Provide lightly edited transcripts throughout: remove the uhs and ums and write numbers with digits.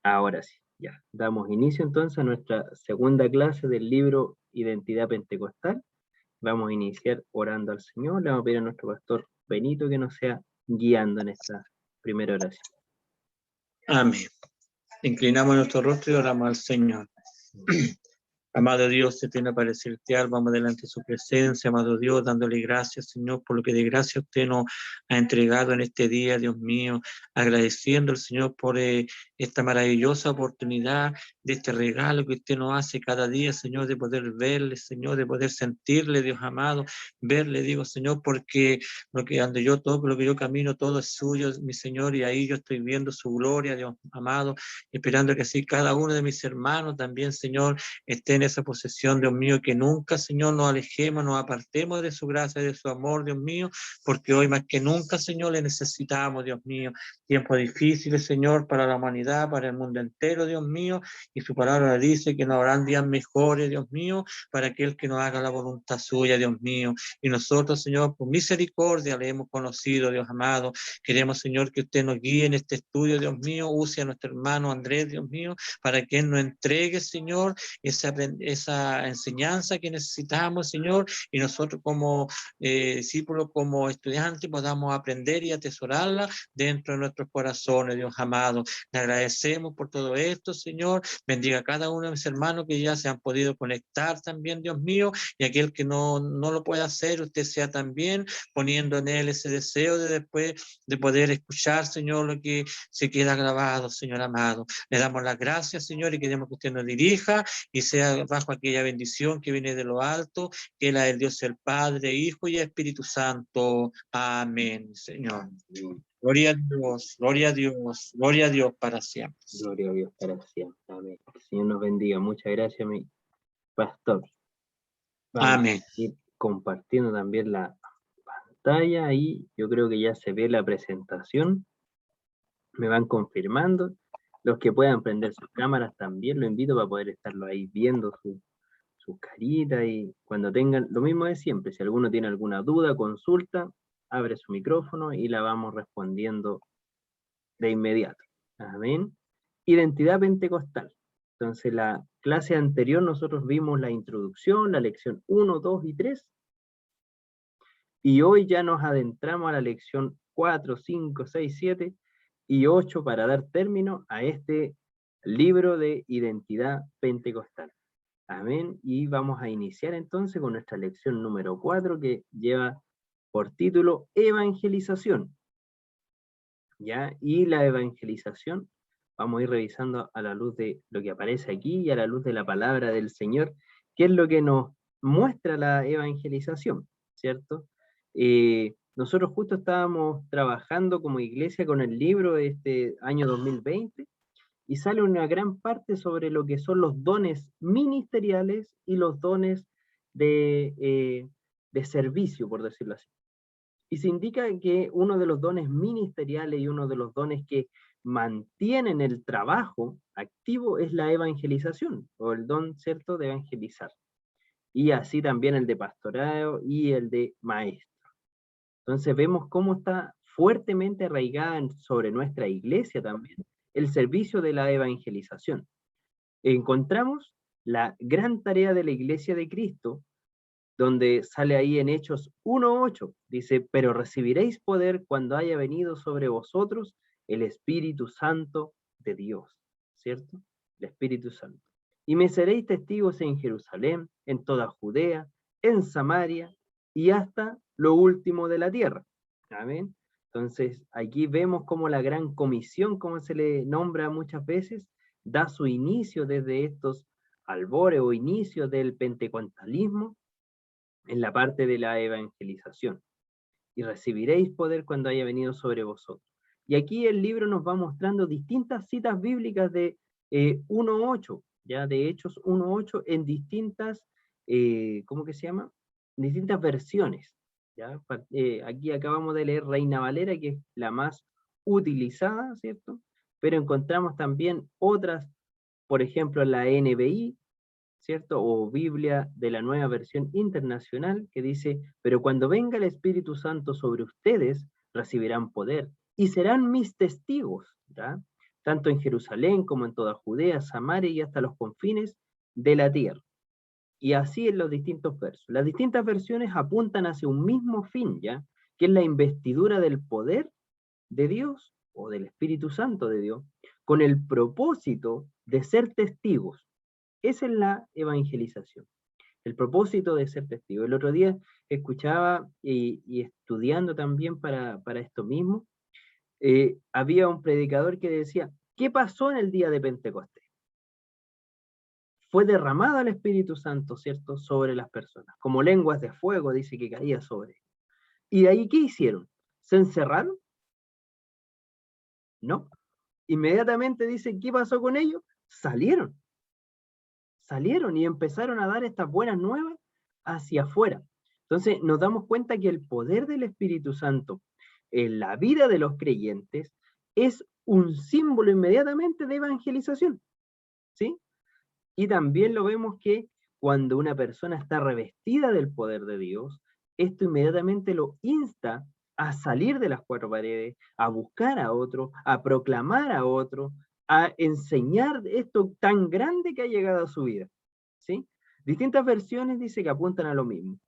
Ahora sí, ya. Damos inicio entonces a nuestra segunda clase del libro Identidad Pentecostal. Vamos a iniciar orando al Señor. Le vamos a pedir a nuestro pastor Benito que nos sea guiando en esta primera oración. Amén. Inclinamos nuestro rostro y oramos al Señor. Amado Dios, eterno Padre celestial, vamos delante de su presencia, amado Dios, dándole gracias, Señor, por lo que de gracia usted nos ha entregado en este día, Dios mío, agradeciendo al Señor por esta maravillosa oportunidad de este regalo que usted nos hace cada día, Señor, de poder verle, Señor, de poder sentirle, Dios amado, verle, digo, Señor, porque lo que ando yo toco, lo que yo camino, todo es suyo, mi Señor, y ahí yo estoy viendo su gloria, Dios amado, esperando que así cada uno de mis hermanos también, Señor, esté en esa posesión, Dios mío, que nunca, Señor, nos alejemos, nos apartemos de su gracia, de su amor, Dios mío, porque hoy más que nunca, Señor, le necesitamos, Dios mío. Tiempos difíciles, Señor, para la humanidad, para el mundo entero, Dios mío, y su palabra dice que no habrán días mejores, Dios mío, para aquel que nos haga la voluntad suya, Dios mío. Y nosotros, Señor, por misericordia le hemos conocido, Dios amado. Queremos, Señor, que usted nos guíe en este estudio, Dios mío, use a nuestro hermano Andrés, Dios mío, para que él nos entregue, Señor, esa enseñanza que necesitamos, Señor, y nosotros como discípulos, como estudiantes, podamos aprender y atesorarla dentro de nuestros corazones, Dios amado. Le agradecemos por todo esto, Señor. Bendiga a cada uno de mis hermanos que ya se han podido conectar también, Dios mío, y aquel que no lo pueda hacer, usted sea también poniendo en él ese deseo de después de poder escuchar, Señor, lo que se queda grabado, Señor amado. Le damos las gracias, Señor, y queremos que usted nos dirija y sea bajo aquella bendición que viene de lo alto, que es la del Dios el Padre, Hijo y Espíritu Santo. Amén, Señor. Gloria a Dios, gloria a Dios, gloria a Dios para siempre. Gloria a Dios para siempre. Amén. El Señor nos bendiga. Muchas gracias, mi pastor. Vamos Amén. a ir compartiendo también la pantalla y yo creo que ya se ve la presentación. Me van confirmando. Los que puedan prender sus cámaras también lo invito para poder estarlo ahí viendo sus caritas y cuando tengan, lo mismo de siempre, si alguno tiene alguna duda, consulta, abre su micrófono y la vamos respondiendo de inmediato. Amén. Identidad pentecostal. Entonces la clase anterior nosotros vimos la introducción, la lección 1, 2 y 3. Y hoy ya nos adentramos a la lección 4, 5, 6, 7 y 8 para dar término a este libro de identidad pentecostal. Amén. Y vamos a iniciar entonces con nuestra lección número 4 que lleva por título Evangelización. ¿Ya? Y la evangelización, vamos a ir revisando a la luz de lo que aparece aquí y a la luz de la palabra del Señor, qué es lo que nos muestra la evangelización, ¿cierto? Nosotros justo estábamos trabajando como iglesia con el libro de este año 2020 y sale una gran parte sobre lo que son los dones ministeriales y los dones de servicio, por decirlo así. Y se indica que uno de los dones ministeriales y uno de los dones que mantienen el trabajo activo es la evangelización, o el don, ¿cierto?, de evangelizar. Y así también el de pastorado y el de maestro. Entonces vemos cómo está fuertemente arraigada sobre nuestra iglesia también el servicio de la evangelización. Encontramos la gran tarea de la iglesia de Cristo, donde sale ahí en Hechos 1:8, dice, pero recibiréis poder cuando haya venido sobre vosotros el Espíritu Santo de Dios, ¿cierto? El Espíritu Santo. Y me seréis testigos en Jerusalén, en toda Judea, en Samaria y hasta lo último de la tierra. Amén. Entonces, aquí vemos cómo la gran comisión, como se le nombra muchas veces, da su inicio desde estos albores o inicios del pentecostalismo, en la parte de la evangelización. Y recibiréis poder cuando haya venido sobre vosotros. Y aquí el libro nos va mostrando distintas citas bíblicas de 1:8, ya de Hechos 1:8 en distintas, ¿cómo que se llama? Distintas versiones. ¿Ya? Aquí acabamos de leer Reina Valera, que es la más utilizada, ¿cierto? Pero encontramos también otras, por ejemplo, la NBI, ¿cierto? O Biblia de la Nueva Versión Internacional, que dice, pero cuando venga el Espíritu Santo sobre ustedes, recibirán poder y serán mis testigos, ¿ya? tanto en Jerusalén como en toda Judea, Samaria y hasta los confines de la tierra. Y así en los distintos versos. Las distintas versiones apuntan hacia un mismo fin, ¿ya? Que es la investidura del poder de Dios o del Espíritu Santo de Dios, con el propósito de ser testigos. Esa es la evangelización, el propósito de ser testigo. El otro día escuchaba y estudiando también para esto mismo, había un predicador que decía, ¿qué pasó en el día de Pentecostés? Fue derramado el Espíritu Santo, ¿cierto?, sobre las personas, como lenguas de fuego, dice que caía sobre ellos. ¿Y de ahí qué hicieron? ¿Se encerraron? No. Inmediatamente dice, ¿qué pasó con ellos? Salieron y empezaron a dar estas buenas nuevas hacia afuera. Entonces nos damos cuenta que el poder del Espíritu Santo en la vida de los creyentes es un símbolo inmediatamente de evangelización, ¿sí? Y también lo vemos que cuando una persona está revestida del poder de Dios, esto inmediatamente lo insta a salir de las cuatro paredes, a buscar a otro, a proclamar a otro, a enseñar esto tan grande que ha llegado a su vida, ¿sí? Distintas versiones dice que apuntan a lo mismo.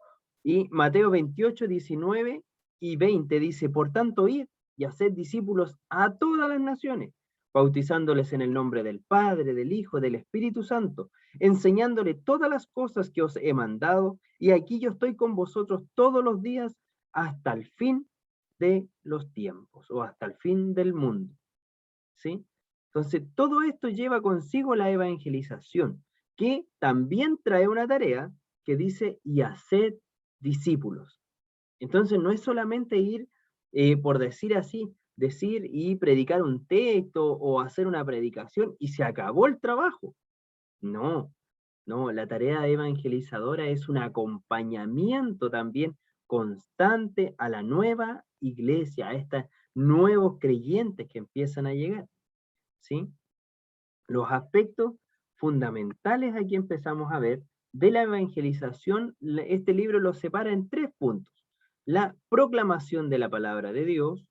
Y Mateo 28, 19 y 20 dice, por tanto, id y haced discípulos a todas las naciones, bautizándoles en el nombre del Padre, del Hijo, del Espíritu Santo, enseñándole todas las cosas que os he mandado, y aquí yo estoy con vosotros todos los días hasta el fin de los tiempos, o hasta el fin del mundo. ¿Sí? Entonces, todo esto lleva consigo la evangelización, que también trae una tarea que dice, y haced discípulos. Entonces, no es solamente ir, por decir así, decir y predicar un texto o hacer una predicación y se acabó el trabajo. No, no, la tarea evangelizadora es un acompañamiento también constante a la nueva iglesia, a estos nuevos creyentes que empiezan a llegar, ¿sí? Los aspectos fundamentales aquí empezamos a ver de la evangelización, este libro lo separa en 3 puntos. La proclamación de la palabra de Dios,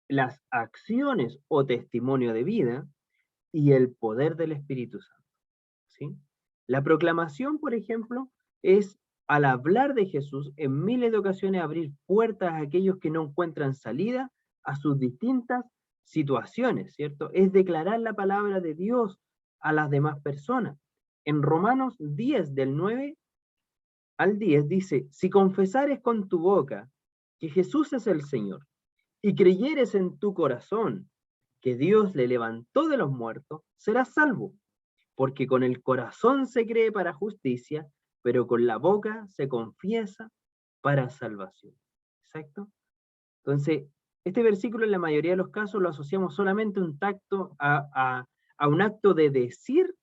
las acciones o testimonio de vida y el poder del Espíritu Santo, ¿sí? La proclamación, por ejemplo, es al hablar de Jesús en miles de ocasiones abrir puertas a aquellos que no encuentran salida a sus distintas situaciones, ¿cierto? Es declarar la palabra de Dios a las demás personas. En Romanos 10, del 9 al 10, dice, si confesares con tu boca que Jesús es el Señor y creyeres en tu corazón que Dios le levantó de los muertos, serás salvo, porque con el corazón se cree para justicia, pero con la boca se confiesa para salvación. ¿Exacto? Entonces, este versículo en la mayoría de los casos lo asociamos solamente a un tacto, a un acto de decir,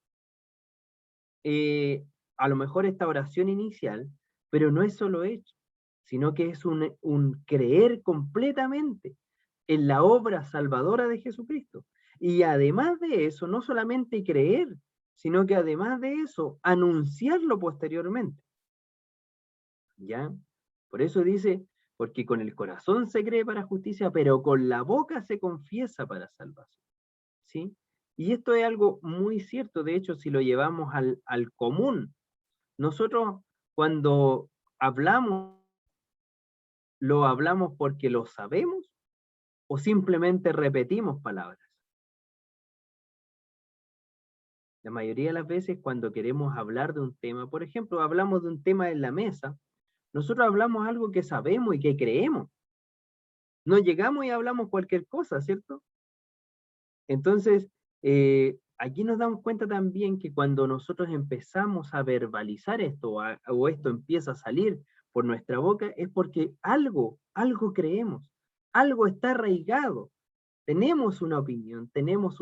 a lo mejor esta oración inicial, pero no es solo hecho, sino que es un creer completamente en la obra salvadora de Jesucristo. Y además de eso, no solamente creer, sino que además de eso, anunciarlo posteriormente. ¿Ya? Por eso dice, porque con el corazón se cree para justicia, pero con la boca se confiesa para salvación. ¿Sí? Y esto es algo muy cierto, de hecho, si lo llevamos al común, nosotros cuando hablamos, ¿lo hablamos porque lo sabemos o simplemente repetimos palabras? La mayoría de las veces cuando queremos hablar de un tema, por ejemplo, hablamos de un tema en la mesa, nosotros hablamos algo que sabemos y que creemos. No llegamos y hablamos cualquier cosa, ¿cierto? Entonces, aquí nos damos cuenta también que cuando nosotros empezamos a verbalizar esto o esto empieza a salir por nuestra boca, es porque algo creemos, algo está arraigado. Tenemos una opinión, tenemos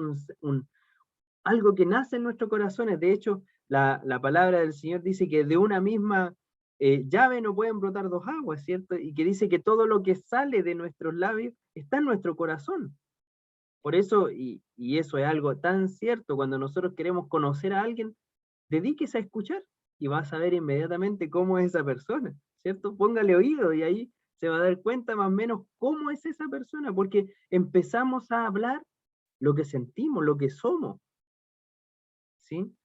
algo que nace en nuestros corazones. De hecho, la palabra del Señor dice que de una misma llave no pueden brotar dos aguas, ¿cierto? Y que dice que todo lo que sale de nuestros labios está en nuestro corazón. Por eso, y eso es algo tan cierto, cuando nosotros queremos conocer a alguien, dedíquese a escuchar y vas a ver inmediatamente cómo es esa persona, ¿cierto? Póngale oído y ahí se va a dar cuenta más o menos cómo es esa persona, porque empezamos a hablar lo que sentimos, lo que somos. ¿Sí?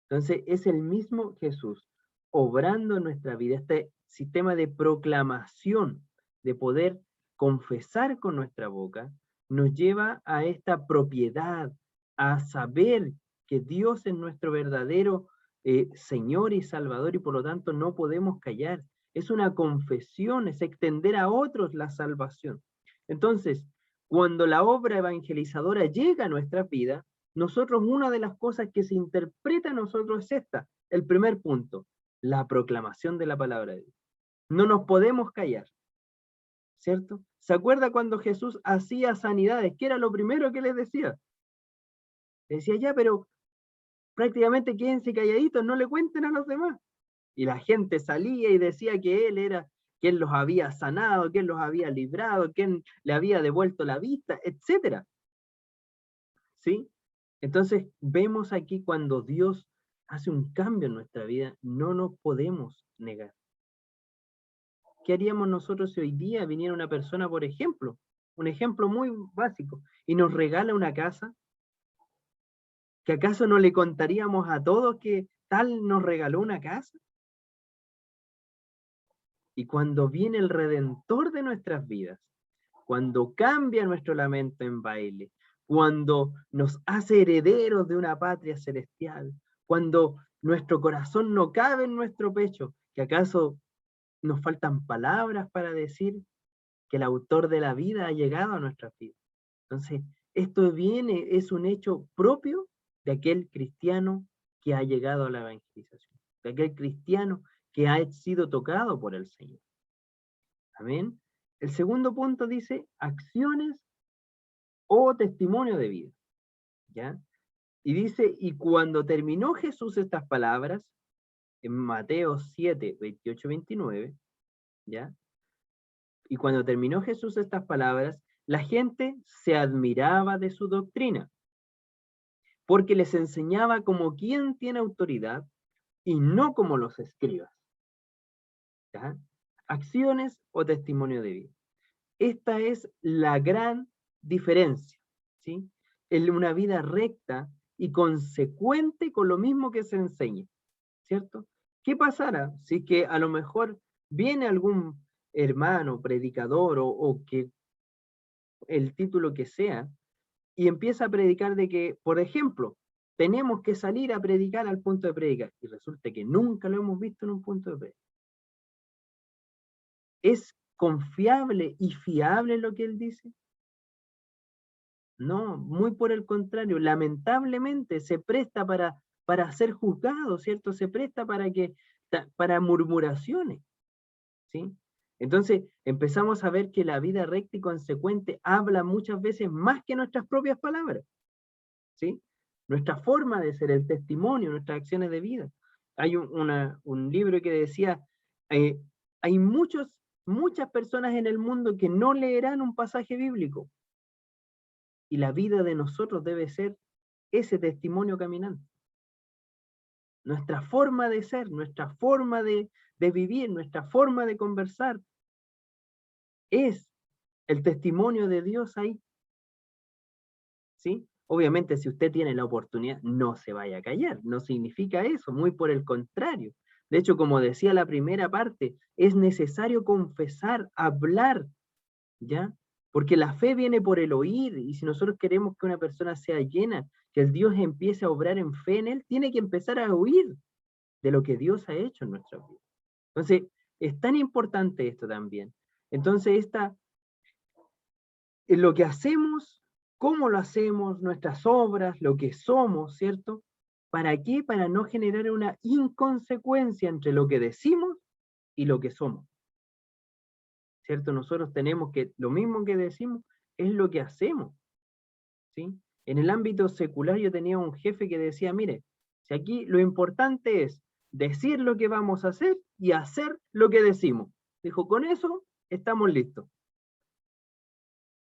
Entonces es el mismo Jesús obrando en nuestra vida, este sistema de proclamación, de poder confesar con nuestra boca, nos lleva a esta propiedad, a saber que Dios es nuestro verdadero Señor y Salvador, y por lo tanto no podemos callar. Es una confesión, es extender a otros la salvación. Entonces, cuando la obra evangelizadora llega a nuestra vida, nosotros, una de las cosas que se interpreta a nosotros es esta, el primer punto, la proclamación de la palabra de Dios. No nos podemos callar, ¿cierto? ¿Se acuerda cuando Jesús hacía sanidades? ¿Qué era lo primero que les decía? Decía, ya, pero prácticamente quédense calladitos, no le cuenten a los demás. Y la gente salía y decía que él era quien los había sanado, quien los había librado, quien le había devuelto la vista, etcétera. ¿Sí? Entonces, vemos aquí cuando Dios hace un cambio en nuestra vida, no nos podemos negar. ¿Qué haríamos nosotros si hoy día viniera una persona, por ejemplo, un ejemplo muy básico, y nos regala una casa? ¿Que acaso no le contaríamos a todos que tal nos regaló una casa? Y cuando viene el Redentor de nuestras vidas, cuando cambia nuestro lamento en baile, cuando nos hace herederos de una patria celestial, cuando nuestro corazón no cabe en nuestro pecho, ¿que acaso nos faltan palabras para decir que el autor de la vida ha llegado a nuestras vidas? Entonces, esto viene, es un hecho propio de aquel cristiano que ha llegado a la evangelización, de aquel cristiano que ha sido tocado por el Señor. Amén. El segundo punto dice acciones o testimonio de vida. ¿Ya? Y dice, y cuando terminó Jesús estas palabras, en Mateo 7, 28, 29, ¿ya? Y cuando terminó Jesús estas palabras, la gente se admiraba de su doctrina, porque les enseñaba como quien tiene autoridad y no como los escribas. ¿Ya? Acciones o testimonio de vida. Esta es la gran diferencia, ¿sí? En una vida recta y consecuente con lo mismo que se enseña, ¿cierto? ¿Qué pasará si que a lo mejor viene algún hermano, predicador o que el título que sea, y empieza a predicar de que, por ejemplo, tenemos que salir a predicar al punto de predicar, y resulta que nunca lo hemos visto en un punto de predicar? ¿Es confiable y fiable lo que él dice? No, muy por el contrario, lamentablemente se presta para ser juzgado, ¿cierto? Se presta para murmuraciones, ¿sí? Entonces empezamos a ver que la vida recta y consecuente habla muchas veces más que nuestras propias palabras, ¿sí? Nuestra forma de ser, el testimonio, nuestras acciones de vida. Hay un libro que decía, hay muchas personas en el mundo que no leerán un pasaje bíblico, y la vida de nosotros debe ser ese testimonio caminante. Nuestra forma de ser, nuestra forma de vivir, nuestra forma de conversar, es el testimonio de Dios ahí. ¿Sí? Obviamente, si usted tiene la oportunidad, no se vaya a callar. No significa eso, muy por el contrario. De hecho, como decía la primera parte, es necesario confesar, hablar, ¿ya? Porque la fe viene por el oír, y si nosotros queremos que una persona sea llena, que el Dios empiece a obrar en fe en él, tiene que empezar a oír de lo que Dios ha hecho en nuestra vida. Entonces, es tan importante esto también. Entonces, lo que hacemos, cómo lo hacemos, nuestras obras, lo que somos, ¿cierto? ¿Para qué? Para no generar una inconsecuencia entre lo que decimos y lo que somos. ¿Cierto? Nosotros tenemos que, lo mismo que decimos, es lo que hacemos, ¿sí? En el ámbito secular yo tenía un jefe que decía, mire, si aquí lo importante es decir lo que vamos a hacer y hacer lo que decimos. Dijo, con eso estamos listos.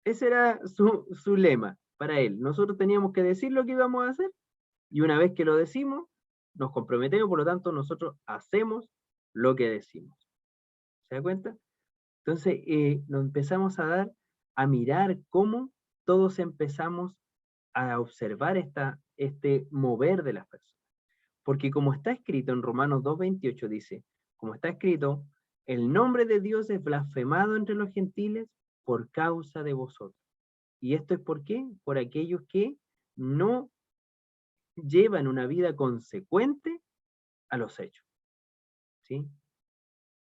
Ese era su lema para él. Nosotros teníamos que decir lo que íbamos a hacer, y una vez que lo decimos, nos comprometemos, por lo tanto nosotros hacemos lo que decimos. ¿Se da cuenta? Entonces nos empezamos a mirar cómo todos empezamos a observar este mover de las personas. Porque como está escrito en Romanos 2:28 dice, como está escrito, el nombre de Dios es blasfemado entre los gentiles por causa de vosotros. ¿Y esto es por qué? Por aquellos que no llevan una vida consecuente a los hechos. ¿Sí?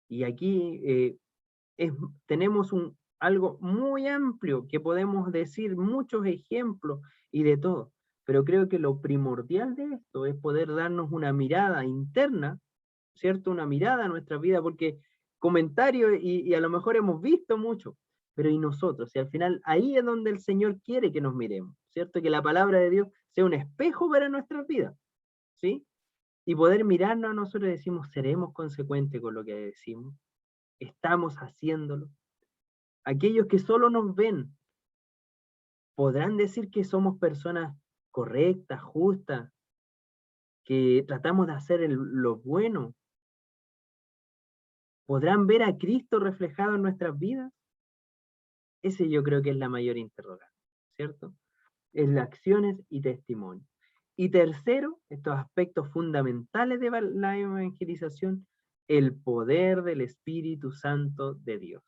Y aquí tenemos algo muy amplio que podemos decir, muchos ejemplos y de todo. Pero creo que lo primordial de esto es poder darnos una mirada interna, ¿cierto? Una mirada a nuestra vida, porque comentarios y a lo mejor hemos visto mucho, pero ¿y nosotros? Y al final ahí es donde el Señor quiere que nos miremos, ¿cierto? Que la palabra de Dios sea un espejo para nuestras vidas, ¿sí? Y poder mirarnos a nosotros y decimos, ¿seremos consecuentes con lo que decimos? ¿Estamos haciéndolo? Aquellos que solo nos ven, ¿podrán decir que somos personas correctas, justas, que tratamos de hacer lo bueno? ¿Podrán ver a Cristo reflejado en nuestras vidas? Ese yo creo que es la mayor interrogante, ¿cierto? Es las acciones y testimonio. Y tercero, estos aspectos fundamentales de la evangelización, el poder del Espíritu Santo de Dios,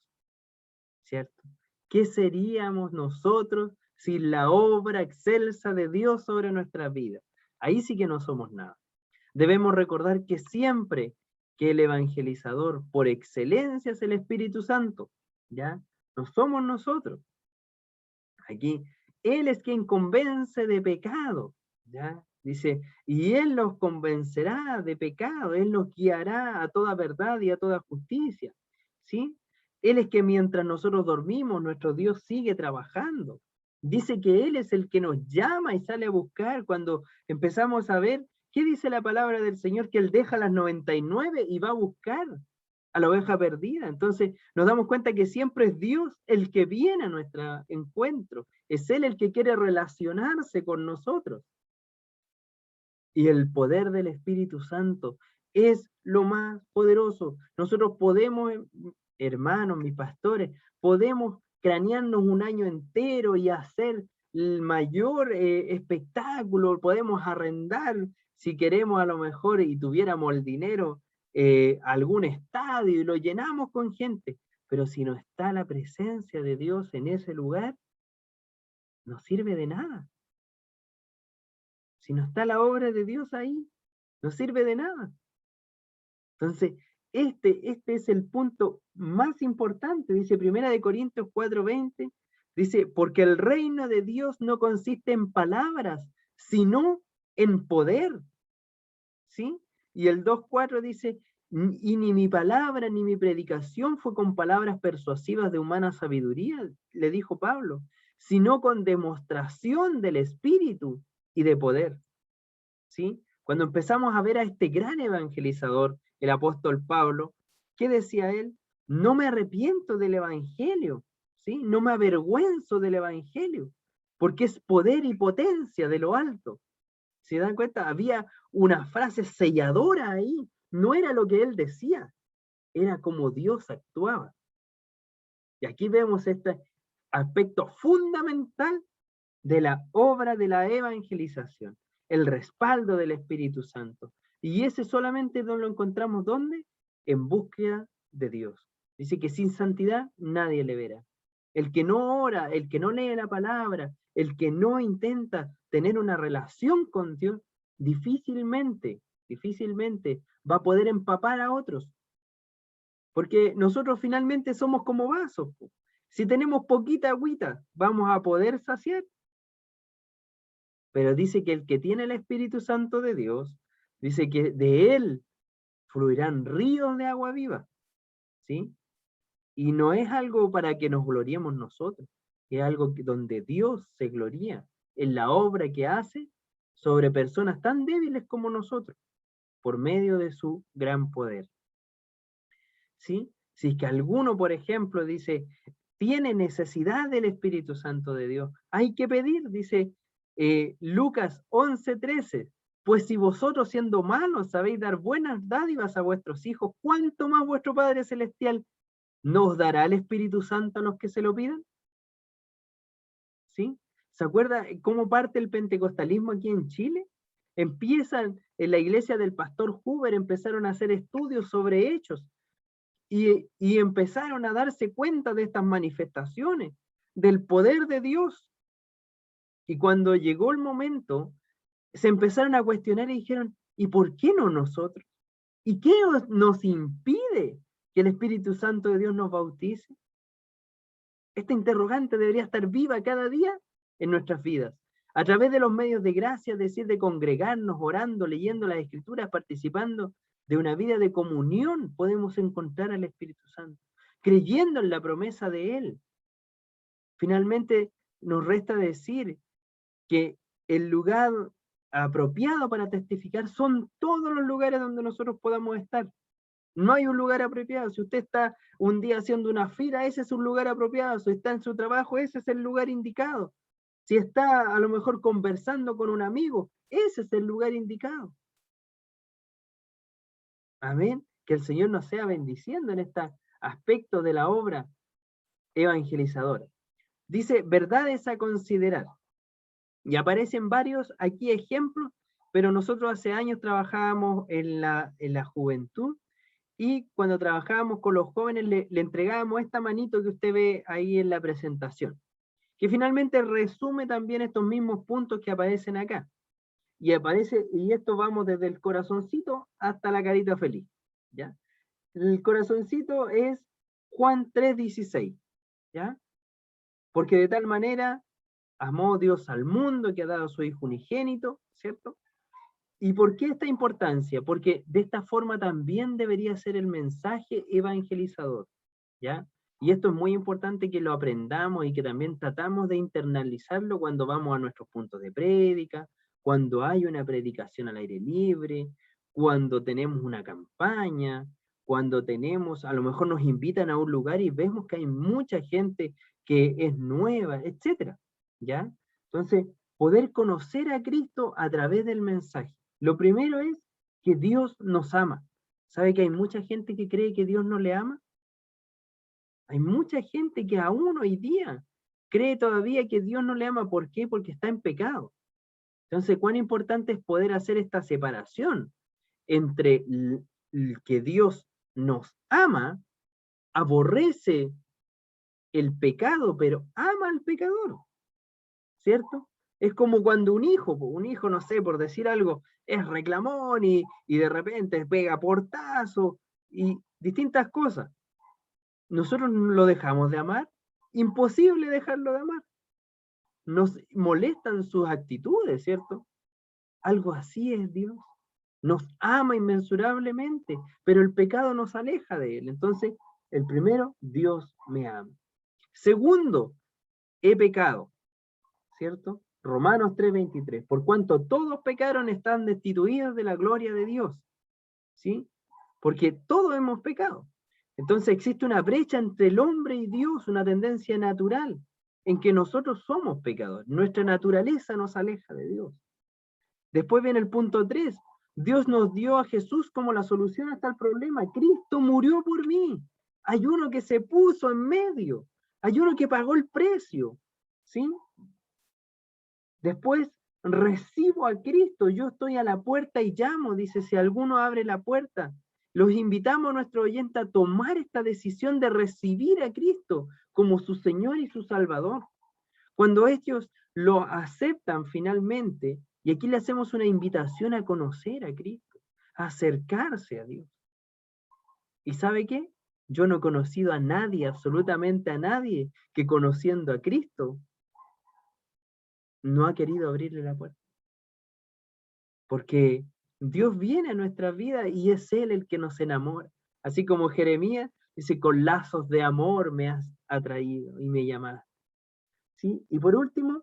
¿cierto? ¿Qué seríamos nosotros sin la obra excelsa de Dios sobre nuestras vidas? Ahí sí que no somos nada. Debemos recordar que siempre que el evangelizador por excelencia es el Espíritu Santo, ¿ya? No somos nosotros. Aquí, Él es quien convence de pecado, ¿ya? Dice, y Él los convencerá de pecado, Él los guiará a toda verdad y a toda justicia, ¿sí? Él es que mientras nosotros dormimos, nuestro Dios sigue trabajando. Dice que Él es el que nos llama y sale a buscar cuando empezamos a ver, ¿qué dice la palabra del Señor? Que Él deja las 99 y va a buscar a la oveja perdida. Entonces nos damos cuenta que siempre es Dios el que viene a nuestro encuentro. Es Él el que quiere relacionarse con nosotros. Y el poder del Espíritu Santo es lo más poderoso. Nosotros podemos, hermanos, mis pastores, podemos cranearnos un año entero y hacer el mayor espectáculo, podemos arrendar, si queremos a lo mejor y tuviéramos el dinero, algún estadio y lo llenamos con gente, pero si no está la presencia de Dios en ese lugar, no sirve de nada. Si no está la obra de Dios ahí, no sirve de nada. Entonces, este es el punto más importante, dice 1 Corintios 4:20, dice, porque el reino de Dios no consiste en palabras, sino en poder, ¿sí? Y el 2:4 dice, y ni mi palabra ni mi predicación fue con palabras persuasivas de humana sabiduría, le dijo Pablo, sino con demostración del Espíritu y de poder, ¿sí? Cuando empezamos a ver a este gran evangelizador, el apóstol Pablo, ¿qué decía él? No me arrepiento del evangelio, ¿sí? No me avergüenzo del evangelio, porque es poder y potencia de lo alto. ¿Se dan cuenta? Había una frase selladora ahí, no era lo que él decía, era como Dios actuaba. Y aquí vemos este aspecto fundamental de la obra de la evangelización, el respaldo del Espíritu Santo. Y ese solamente no lo encontramos ¿dónde? En búsqueda de Dios. Dice que sin santidad nadie le verá. El que no ora, el que no lee la palabra, el que no intenta tener una relación con Dios, difícilmente va a poder empapar a otros. Porque nosotros finalmente somos como vasos. Si tenemos poquita agüita, ¿vamos a poder saciar? Pero dice que el que tiene el Espíritu Santo de Dios, dice que de él fluirán ríos de agua viva, ¿sí? Y no es algo para que nos gloriemos nosotros, es algo donde Dios se gloria en la obra que hace sobre personas tan débiles como nosotros, por medio de su gran poder, ¿sí? Si es que alguno, por ejemplo, dice, tiene necesidad del Espíritu Santo de Dios, hay que pedir, dice Lucas 11:13, pues si vosotros siendo malos sabéis dar buenas dádivas a vuestros hijos, ¿cuánto más vuestro Padre Celestial nos dará el Espíritu Santo a los que se lo pidan? ¿Sí? ¿Se acuerda cómo parte el pentecostalismo aquí en Chile? Empiezan en la iglesia del pastor Huber, empezaron a hacer estudios sobre hechos y empezaron a darse cuenta de estas manifestaciones, del poder de Dios. Y cuando llegó el momento, se empezaron a cuestionar y dijeron, ¿y por qué no nosotros? ¿Y qué nos impide que el Espíritu Santo de Dios nos bautice? Esta interrogante debería estar viva cada día en nuestras vidas. A través de los medios de gracia, es decir, de congregarnos, orando, leyendo las Escrituras, participando de una vida de comunión, podemos encontrar al Espíritu Santo, creyendo en la promesa de Él. Finalmente, nos resta decir que el lugar apropiado para testificar son todos los lugares donde nosotros podamos estar. No hay un lugar apropiado. Si usted está un día haciendo una fila, ese es un lugar apropiado. Si está en su trabajo, ese es el lugar indicado. Si está a lo mejor conversando con un amigo, ese es el lugar indicado. Amén. Que el Señor nos sea bendiciendo en este aspecto de la obra evangelizadora. Dice, verdades a considerar. Y aparecen varios aquí ejemplos, pero nosotros hace años trabajábamos en la juventud. Y cuando trabajábamos con los jóvenes, le entregábamos esta manito que usted ve ahí en la presentación, que finalmente resume también estos mismos puntos que aparecen acá. Y esto vamos desde el corazoncito hasta la carita feliz, ¿ya? El corazoncito es Juan 3:16, ¿ya? Porque de tal manera amó Dios al mundo que ha dado a su Hijo unigénito, ¿cierto? ¿Y por qué esta importancia? Porque de esta forma también debería ser el mensaje evangelizador, ¿ya? Y esto es muy importante que lo aprendamos y que también tratamos de internalizarlo cuando vamos a nuestros puntos de prédica, cuando hay una predicación al aire libre, cuando tenemos una campaña, cuando a lo mejor nos invitan a un lugar y vemos que hay mucha gente que es nueva, etcétera, ¿ya? Entonces, poder conocer a Cristo a través del mensaje. Lo primero es que Dios nos ama. ¿Sabe que hay mucha gente que cree que Dios no le ama? Hay mucha gente que aún hoy día cree todavía que Dios no le ama. ¿Por qué? Porque está en pecado. Entonces, cuán importante es poder hacer esta separación entre que Dios nos ama, aborrece el pecado, pero ama al pecador, ¿cierto? Es como cuando un hijo, no sé, por decir algo, es reclamón y de repente pega portazo y distintas cosas. ¿Nosotros lo dejamos de amar? Imposible dejarlo de amar. Nos molestan sus actitudes, ¿cierto? Algo así es Dios. Nos ama inmensurablemente, pero el pecado nos aleja de Él. Entonces, el primero, Dios me ama. Segundo, he pecado, ¿cierto? Romanos 3:23, por cuanto todos pecaron están destituidos de la gloria de Dios, ¿sí? Porque todos hemos pecado. Entonces existe una brecha entre el hombre y Dios, una tendencia natural, en que nosotros somos pecadores. Nuestra naturaleza nos aleja de Dios. Después viene el punto 3. Dios nos dio a Jesús como la solución hasta el problema. Cristo murió por mí. Hay uno que se puso en medio. Hay uno que pagó el precio, ¿sí? Después recibo a Cristo, yo estoy a la puerta y llamo, dice, si alguno abre la puerta. Los invitamos a nuestro oyente a tomar esta decisión de recibir a Cristo como su Señor y su Salvador. Cuando ellos lo aceptan finalmente, y aquí le hacemos una invitación a conocer a Cristo, a acercarse a Dios. ¿Y sabe qué? Yo no he conocido a nadie, absolutamente a nadie, que conociendo a Cristo no ha querido abrirle la puerta. Porque Dios viene a nuestra vida y es Él el que nos enamora. Así como Jeremías dice, con lazos de amor me has atraído y me llamaste. ¿Sí? Y por último,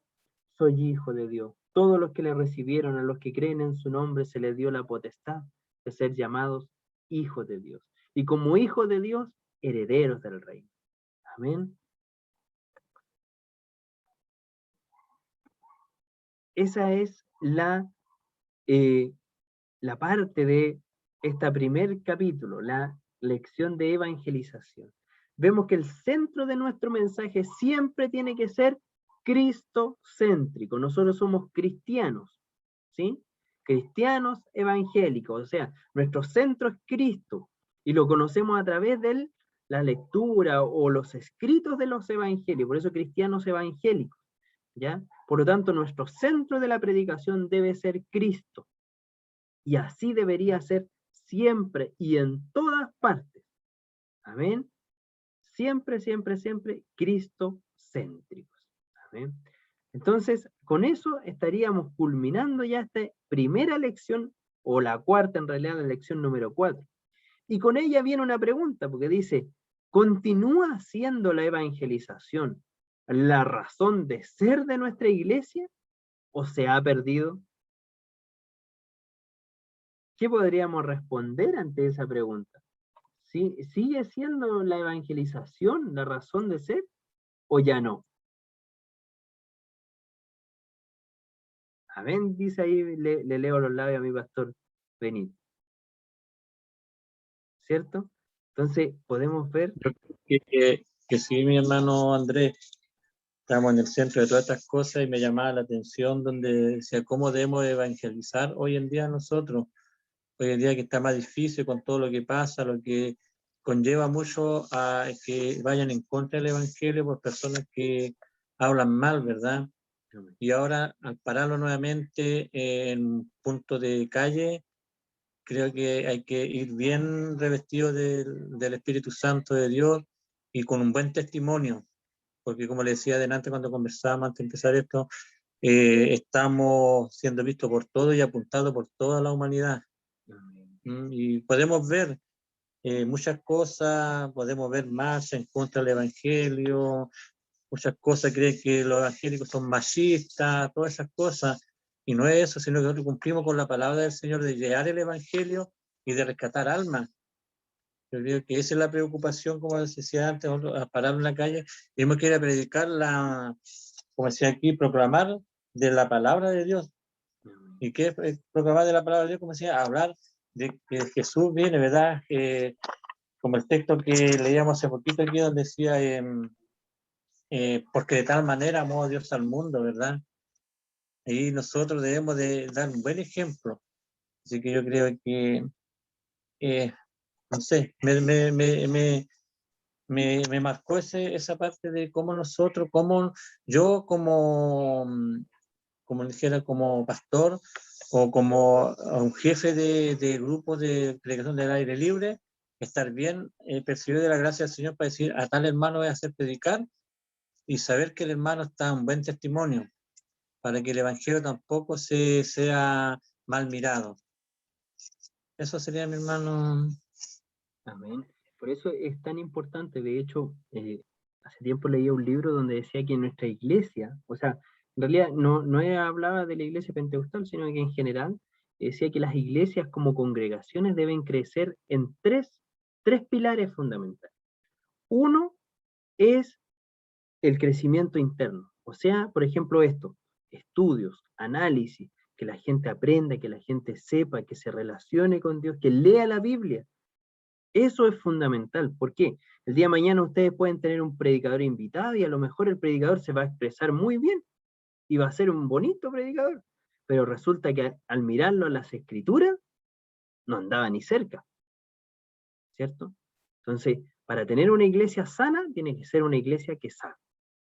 soy hijo de Dios. Todos los que le recibieron, a los que creen en su nombre, se les dio la potestad de ser llamados hijos de Dios. Y como hijos de Dios, herederos del reino. Amén. Esa es la parte de este primer capítulo, la lección de evangelización. Vemos que el centro de nuestro mensaje siempre tiene que ser cristocéntrico. Nosotros somos cristianos, ¿sí? Cristianos evangélicos, o sea, nuestro centro es Cristo, y lo conocemos a través de la lectura o los escritos de los evangelios, por eso cristianos evangélicos, ¿ya? Por lo tanto, nuestro centro de la predicación debe ser Cristo, y así debería ser siempre y en todas partes. Amén. Siempre, siempre, siempre cristocéntricos. Amén. Entonces, con eso estaríamos culminando ya esta primera lección, o la cuarta en realidad, la lección número 4. Y con ella viene una pregunta, porque dice, ¿continúa siendo la evangelización la razón de ser de nuestra iglesia o se ha perdido? ¿Qué podríamos responder ante esa pregunta? ¿Sí, ¿sigue siendo la evangelización la razón de ser o ya no? Amén, dice ahí, le leo los labios a mi pastor Benito. ¿Cierto? Entonces podemos ver. Yo creo que sí, mi hermano Andrés, estamos en el centro de todas estas cosas y me llamaba la atención donde decía cómo debemos evangelizar hoy en día nosotros. Hoy en día que está más difícil con todo lo que pasa, lo que conlleva mucho a que vayan en contra del evangelio por personas que hablan mal, ¿verdad? Y ahora, al pararlo nuevamente en punto de calle, creo que hay que ir bien revestido del Espíritu Santo de Dios y con un buen testimonio, porque como le decía adelante cuando conversábamos antes de empezar esto, estamos siendo vistos por todos y apuntados por toda la humanidad. Y podemos ver muchas cosas, podemos ver marcha en contra del Evangelio, muchas cosas, creen que los evangélicos son machistas, todas esas cosas, y no es eso, sino que nosotros cumplimos con la palabra del Señor de llevar el Evangelio y de rescatar almas. Yo creo que esa es la preocupación, como decía antes, a parar en la calle, tenemos que ir a predicar como decía aquí, proclamar de la palabra de Dios. ¿Y qué es proclamar de la palabra de Dios? Como decía, hablar de que Jesús viene, ¿verdad? Como el texto que leíamos hace poquito aquí, donde decía, porque de tal manera amó a Dios al mundo, ¿verdad? Y nosotros debemos de dar un buen ejemplo. Así que yo creo que, no sé, me marcó esa parte de cómo nosotros, cómo yo como dijera, como pastor o como un jefe de grupo de predicación del aire libre, estar bien percibido de la gracia del Señor para decir a tal hermano voy a hacer predicar y saber que el hermano está en un buen testimonio, para que el evangelio tampoco sea mal mirado. Eso sería, mi hermano. Amén. Por eso es tan importante. De hecho, hace tiempo leía un libro donde decía que en nuestra iglesia, o sea, en realidad no hablaba de la iglesia pentecostal, sino que en general decía que las iglesias como congregaciones deben crecer en tres pilares fundamentales. Uno es el crecimiento interno. O sea, por ejemplo, estudios, análisis, que la gente aprenda, que la gente sepa, que se relacione con Dios, que lea la Biblia. Eso es fundamental. ¿Por qué? El día de mañana ustedes pueden tener un predicador invitado y a lo mejor el predicador se va a expresar muy bien y va a ser un bonito predicador, pero resulta que al mirarlo a las escrituras no andaba ni cerca, ¿cierto? Entonces, para tener una iglesia sana, tiene que ser una iglesia que sabe.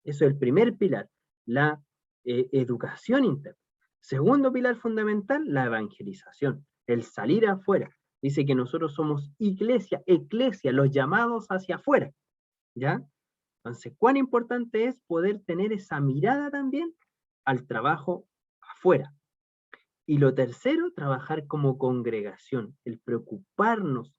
Eso es el primer pilar, la educación interna. Segundo pilar fundamental, la evangelización, el salir afuera. Dice que nosotros somos eclesia, los llamados hacia afuera, ¿ya? Entonces, ¿cuán importante es poder tener esa mirada también al trabajo afuera? Y lo tercero, trabajar como congregación, el preocuparnos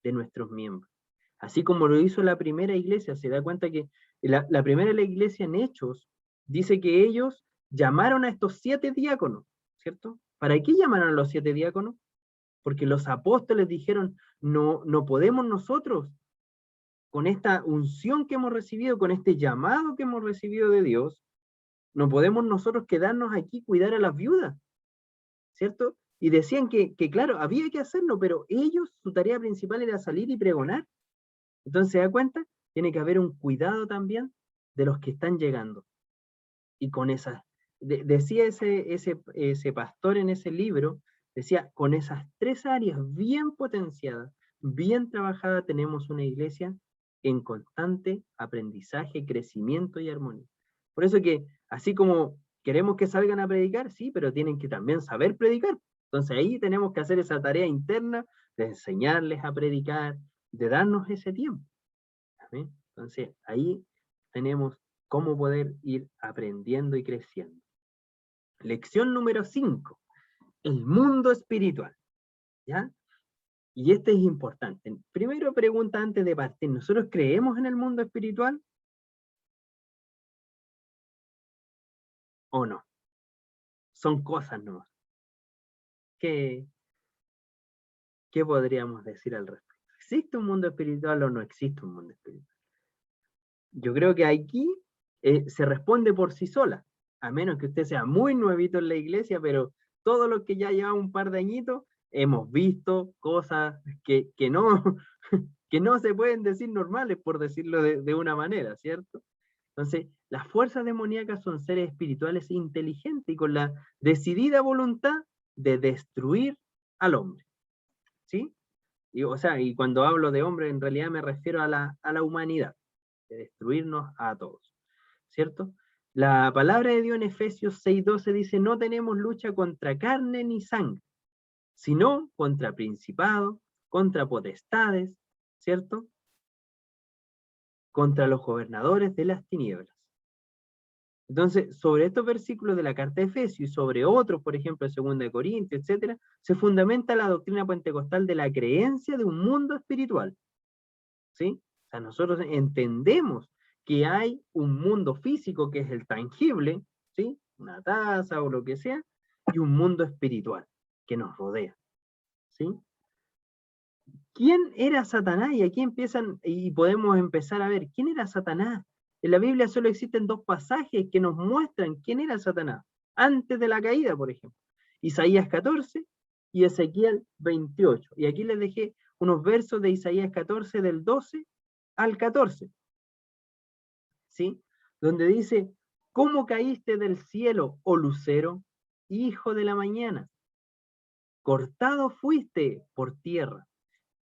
de nuestros miembros. Así como lo hizo la primera iglesia, se da cuenta que la primera iglesia en Hechos dice que ellos llamaron a estos 7 diáconos, ¿cierto? ¿Para qué llamaron a los 7 diáconos? Porque los apóstoles dijeron, no podemos nosotros, con esta unción que hemos recibido, con este llamado que hemos recibido de Dios, no podemos nosotros quedarnos aquí cuidar a las viudas, ¿cierto? Y decían que claro, había que hacerlo, pero ellos, su tarea principal era salir y pregonar. Entonces, ¿se da cuenta? Tiene que haber un cuidado también de los que están llegando. Y con esas, decía ese pastor en ese libro, decía, con esas 3 áreas bien potenciadas, bien trabajadas, tenemos una iglesia en constante aprendizaje, crecimiento y armonía. Por eso que, así como queremos que salgan a predicar, sí, pero tienen que también saber predicar. Entonces ahí tenemos que hacer esa tarea interna de enseñarles a predicar, de darnos ese tiempo. ¿Amén? Entonces ahí tenemos cómo poder ir aprendiendo y creciendo. Lección número 5, el mundo espiritual. ¿Ya? Y este es importante. Primero pregunta antes de partir, ¿nosotros creemos en el mundo espiritual o no? Son cosas nomás. ¿Qué podríamos decir al respecto? ¿Existe un mundo espiritual o no existe un mundo espiritual? Yo creo que aquí se responde por sí sola, a menos que usted sea muy nuevito en la iglesia, pero todos los que ya llevan un par de añitos, hemos visto cosas que no, que no se pueden decir normales, por decirlo de una manera, ¿cierto? Entonces, las fuerzas demoníacas son seres espirituales inteligentes y con la decidida voluntad de destruir al hombre, ¿sí? Y, o sea, y cuando hablo de hombre, en realidad me refiero a la humanidad, de destruirnos a todos, ¿cierto? La palabra de Dios en Efesios 6:12 dice, no tenemos lucha contra carne ni sangre, sino contra principados, contra potestades, ¿cierto? Contra los gobernadores de las tinieblas. Entonces, sobre estos versículos de la carta de Efesios y sobre otros, por ejemplo, 2 Corintios, etcétera, se fundamenta la doctrina pentecostal de la creencia de un mundo espiritual, ¿sí? O sea, nosotros entendemos que hay un mundo físico que es el tangible, ¿sí? Una taza o lo que sea, y un mundo espiritual que nos rodea, ¿sí? ¿Quién era Satanás? Y aquí empiezan, y podemos empezar a ver, ¿quién era Satanás? En la Biblia solo existen 2 pasajes que nos muestran quién era Satanás, antes de la caída, por ejemplo. Isaías 14 y Ezequiel 28. Y aquí les dejé unos versos de Isaías 14, del 12 al 14. ¿Sí? Donde dice, ¿cómo caíste del cielo, oh lucero, hijo de la mañana? Cortado fuiste por tierra.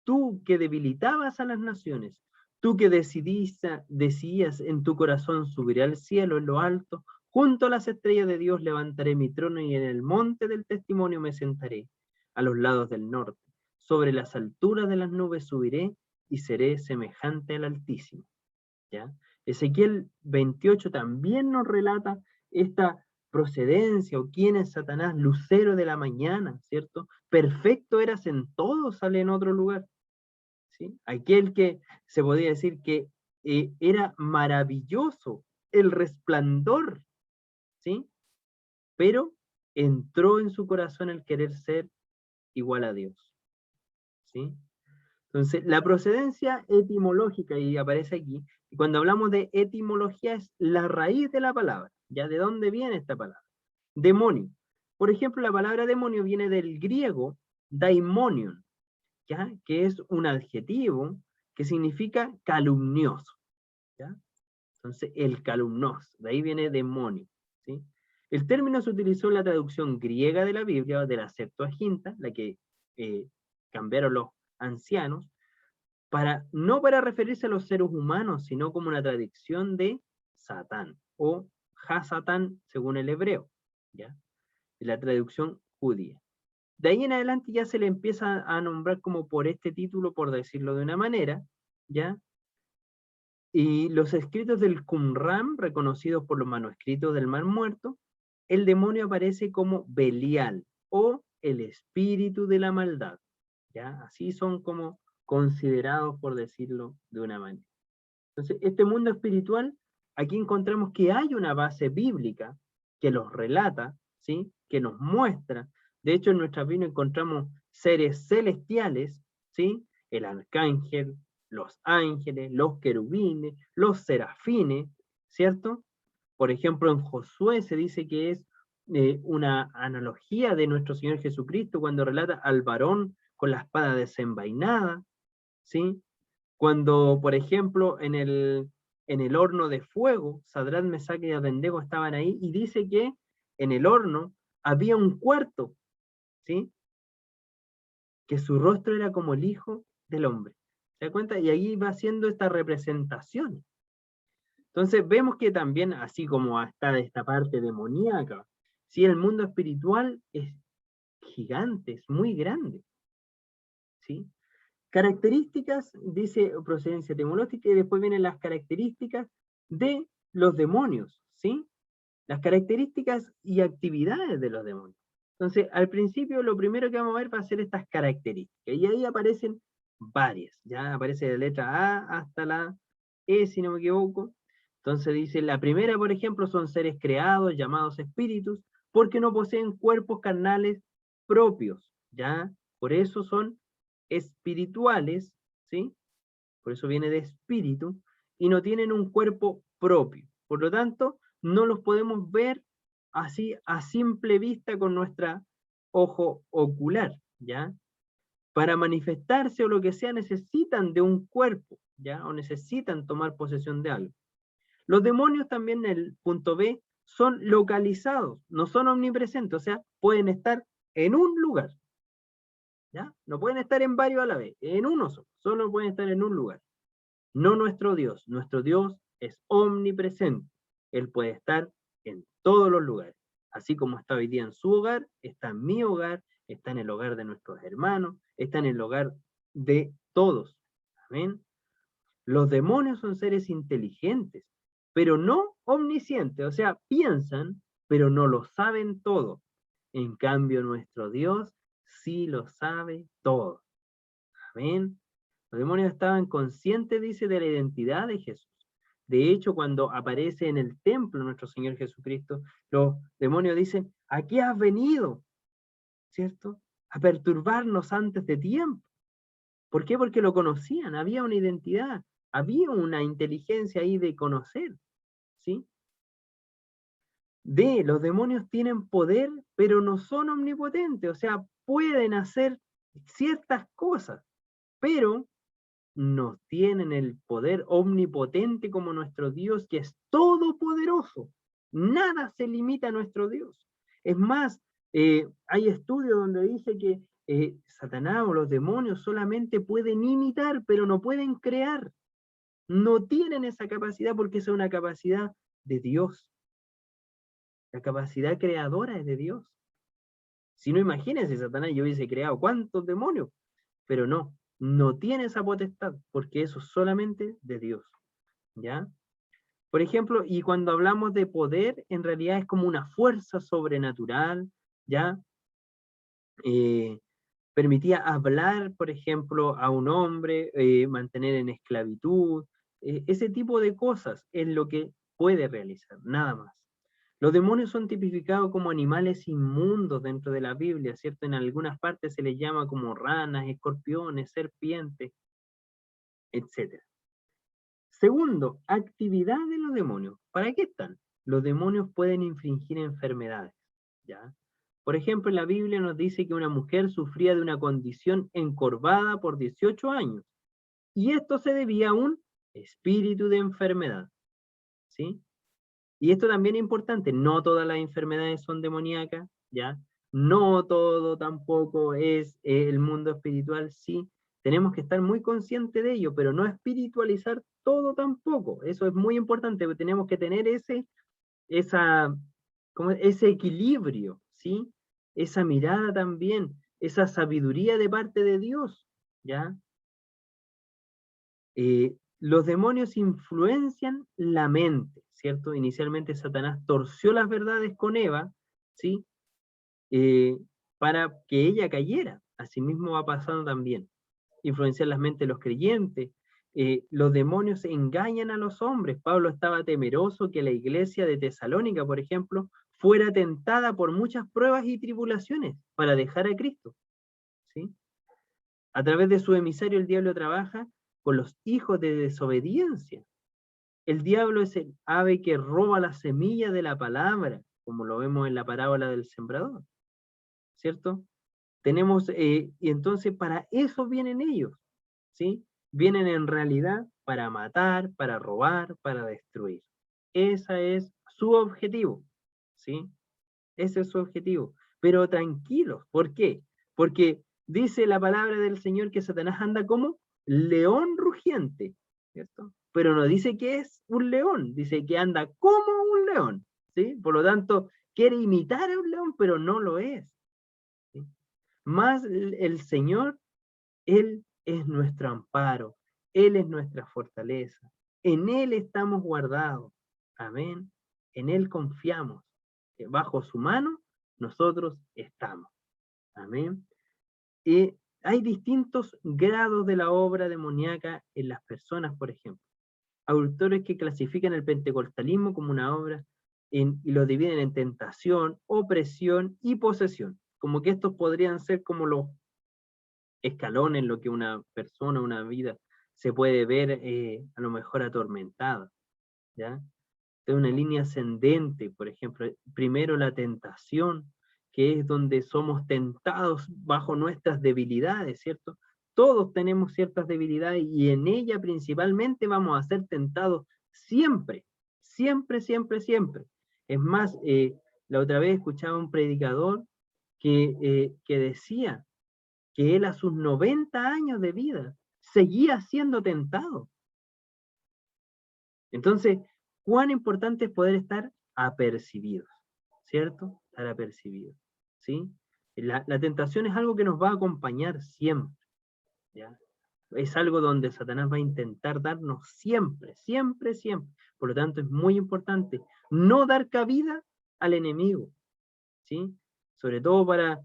Tú que debilitabas a las naciones, tú que decías en tu corazón, subiré al cielo en lo alto, junto a las estrellas de Dios levantaré mi trono y en el monte del testimonio me sentaré, a los lados del norte, sobre las alturas de las nubes subiré y seré semejante al Altísimo. ¿Ya? Ezequiel 28 también nos relata esta procedencia o quién es Satanás, lucero de la mañana, ¿cierto? Perfecto eras en todo, sale en otro lugar. ¿Sí? Aquel que se podía decir que era maravilloso, el resplandor, ¿sí? Pero entró en su corazón el querer ser igual a Dios, ¿sí? Entonces, la procedencia etimológica, y aparece aquí, y cuando hablamos de etimología es la raíz de la palabra, ¿ya? ¿De dónde viene esta palabra? Demonio. Por ejemplo, la palabra demonio viene del griego daimonion, ¿ya? Que es un adjetivo que significa calumnioso, ¿ya? Entonces, el calumnos, de ahí viene demonio, ¿sí? El término se utilizó en la traducción griega de la Biblia, de la Septuaginta, la que cambiaron los ancianos, no para referirse a los seres humanos, sino como una tradición de Satán, o Hasatán, según el hebreo, ¿ya? La traducción judía. De ahí en adelante ya se le empieza a nombrar como por este título, por decirlo de una manera, ¿ya? Y los escritos del Qumran, reconocidos por los manuscritos del Mar Muerto, el demonio aparece como Belial, o el espíritu de la maldad, ¿ya? Así son como considerados, por decirlo de una manera. Entonces, este mundo espiritual, aquí encontramos que hay una base bíblica que los relata, ¿sí? Que nos muestra. De hecho, en nuestra Biblia encontramos seres celestiales, ¿sí? El arcángel, los ángeles, los querubines, los serafines, ¿cierto? Por ejemplo, en Josué se dice que es una analogía de nuestro Señor Jesucristo cuando relata al varón con la espada desenvainada, ¿sí? Cuando, por ejemplo, en en el horno de fuego, Sadrach, Mesach y Abednego estaban ahí, y dice que en el horno había un cuarto, ¿sí? Que su rostro era como el Hijo del Hombre. ¿Se da cuenta? Y ahí va haciendo esta representación. Entonces vemos que también, así como está esta parte demoníaca, sí, el mundo espiritual es gigante, es muy grande, ¿sí? Características, dice procedencia etimológica, y después vienen las características de los demonios, ¿sí? Las características y actividades de los demonios. Entonces, al principio, lo primero que vamos a ver va a ser estas características, y ahí aparecen varias, ya aparece de la letra A hasta la E, si no me equivoco. Entonces dice, la primera, por ejemplo, son seres creados, llamados espíritus, porque no poseen cuerpos carnales propios, ¿ya? Por eso son espirituales, ¿sí? Por eso viene de espíritu, y no tienen un cuerpo propio. Por lo tanto, no los podemos ver así a simple vista con nuestra ojo ocular, ¿ya? Para manifestarse o lo que sea necesitan de un cuerpo, ¿ya? O necesitan tomar posesión de algo. Los demonios también en el punto B son localizados, no son omnipresentes, o sea, pueden estar en un lugar, ¿ya? No pueden estar en varios a la vez, en uno solo pueden estar en un lugar. No nuestro Dios es omnipresente, Él puede estar en todos los lugares, así como está hoy día en su hogar, está en mi hogar, está en el hogar de nuestros hermanos, está en el hogar de todos, amén. Los demonios son seres inteligentes, pero no omniscientes, o sea, piensan, pero no lo saben todo. En cambio, nuestro Dios sí lo sabe todo. Amén. Los demonios estaban conscientes, dice, de la identidad de Jesús. De hecho, cuando aparece en el templo nuestro Señor Jesucristo, los demonios dicen, ¿a qué has venido? ¿Cierto? A perturbarnos antes de tiempo. ¿Por qué? Porque lo conocían, había una identidad, había una inteligencia ahí de conocer, ¿sí? Los demonios tienen poder, pero no son omnipotentes, o sea, pueden hacer ciertas cosas, pero no tienen el poder omnipotente como nuestro Dios, que es todopoderoso. Nada se limita a nuestro Dios. Es más, hay estudios donde dice que Satanás o los demonios solamente pueden imitar, pero no pueden crear. No tienen esa capacidad porque es una capacidad de Dios. La capacidad creadora es de Dios. Si no, imagínense, Satanás yo hubiese creado cuántos demonios, pero no tiene esa potestad, porque eso es solamente de Dios, ¿ya? Por ejemplo, y cuando hablamos de poder, en realidad es como una fuerza sobrenatural, ¿ya? Permitía hablar, por ejemplo, a un hombre, mantener en esclavitud, ese tipo de cosas es lo que puede realizar, nada más. Los demonios son tipificados como animales inmundos dentro de la Biblia, ¿cierto? En algunas partes se les llama como ranas, escorpiones, serpientes, etc. Segundo, actividad de los demonios. ¿Para qué están? Los demonios pueden infligir enfermedades, ¿ya? Por ejemplo, en la Biblia nos dice que una mujer sufría de una condición encorvada por 18 años, y esto se debía a un espíritu de enfermedad, ¿sí? Y esto también es importante, no todas las enfermedades son demoníacas, ¿ya? No todo tampoco es el mundo espiritual, sí. Tenemos que estar muy conscientes de ello, pero no espiritualizar todo tampoco. Eso es muy importante, tenemos que tener ese equilibrio, ¿sí? Esa mirada también, esa sabiduría de parte de Dios, ¿ya? Los demonios influencian la mente, ¿cierto? Inicialmente Satanás torció las verdades con Eva, ¿sí? Eh, para que ella cayera. Asimismo va pasando también. Influenciar las mentes de los creyentes. Los demonios engañan a los hombres. Pablo estaba temeroso que la iglesia de Tesalónica, por ejemplo, fuera tentada por muchas pruebas y tribulaciones para dejar a Cristo, ¿sí? A través de su emisario el diablo trabaja con los hijos de desobediencia. El diablo es el ave que roba la semilla de la palabra, como lo vemos en la parábola del sembrador, ¿cierto? Tenemos, y entonces para eso vienen ellos, ¿sí? Vienen en realidad para matar, para robar, para destruir. Ese es su objetivo, ¿sí? Ese es su objetivo. Pero tranquilos, ¿por qué? Porque dice la palabra del Señor que Satanás anda como león rugiente, ¿cierto? Pero no dice que es un león, dice que anda como un león, ¿sí? Por lo tanto, quiere imitar a un león, pero no lo es, ¿sí? Más el Señor, Él es nuestro amparo, Él es nuestra fortaleza, en Él estamos guardados, amén, en Él confiamos, bajo su mano nosotros estamos, amén. Y hay distintos grados de la obra demoníaca en las personas, por ejemplo. Autores que clasifican el pentecostalismo como una obra y lo dividen en tentación, opresión y posesión. Como que estos podrían ser como los escalones en lo que una persona, una vida, se puede ver a lo mejor atormentada, ¿ya? De una línea ascendente, por ejemplo, primero la tentación, que es donde somos tentados bajo nuestras debilidades, ¿cierto? Todos tenemos ciertas debilidades y en ella principalmente vamos a ser tentados siempre, siempre, siempre, siempre. Es más, la otra vez escuchaba un predicador que decía que él a sus 90 años de vida seguía siendo tentado. Entonces, cuán importante es poder estar apercibidos, ¿cierto? Estar apercibidos, ¿sí? La tentación es algo que nos va a acompañar siempre, ¿ya? Es algo donde Satanás va a intentar darnos siempre, siempre, siempre. Por lo tanto, es muy importante no dar cabida al enemigo, ¿sí? Sobre todo para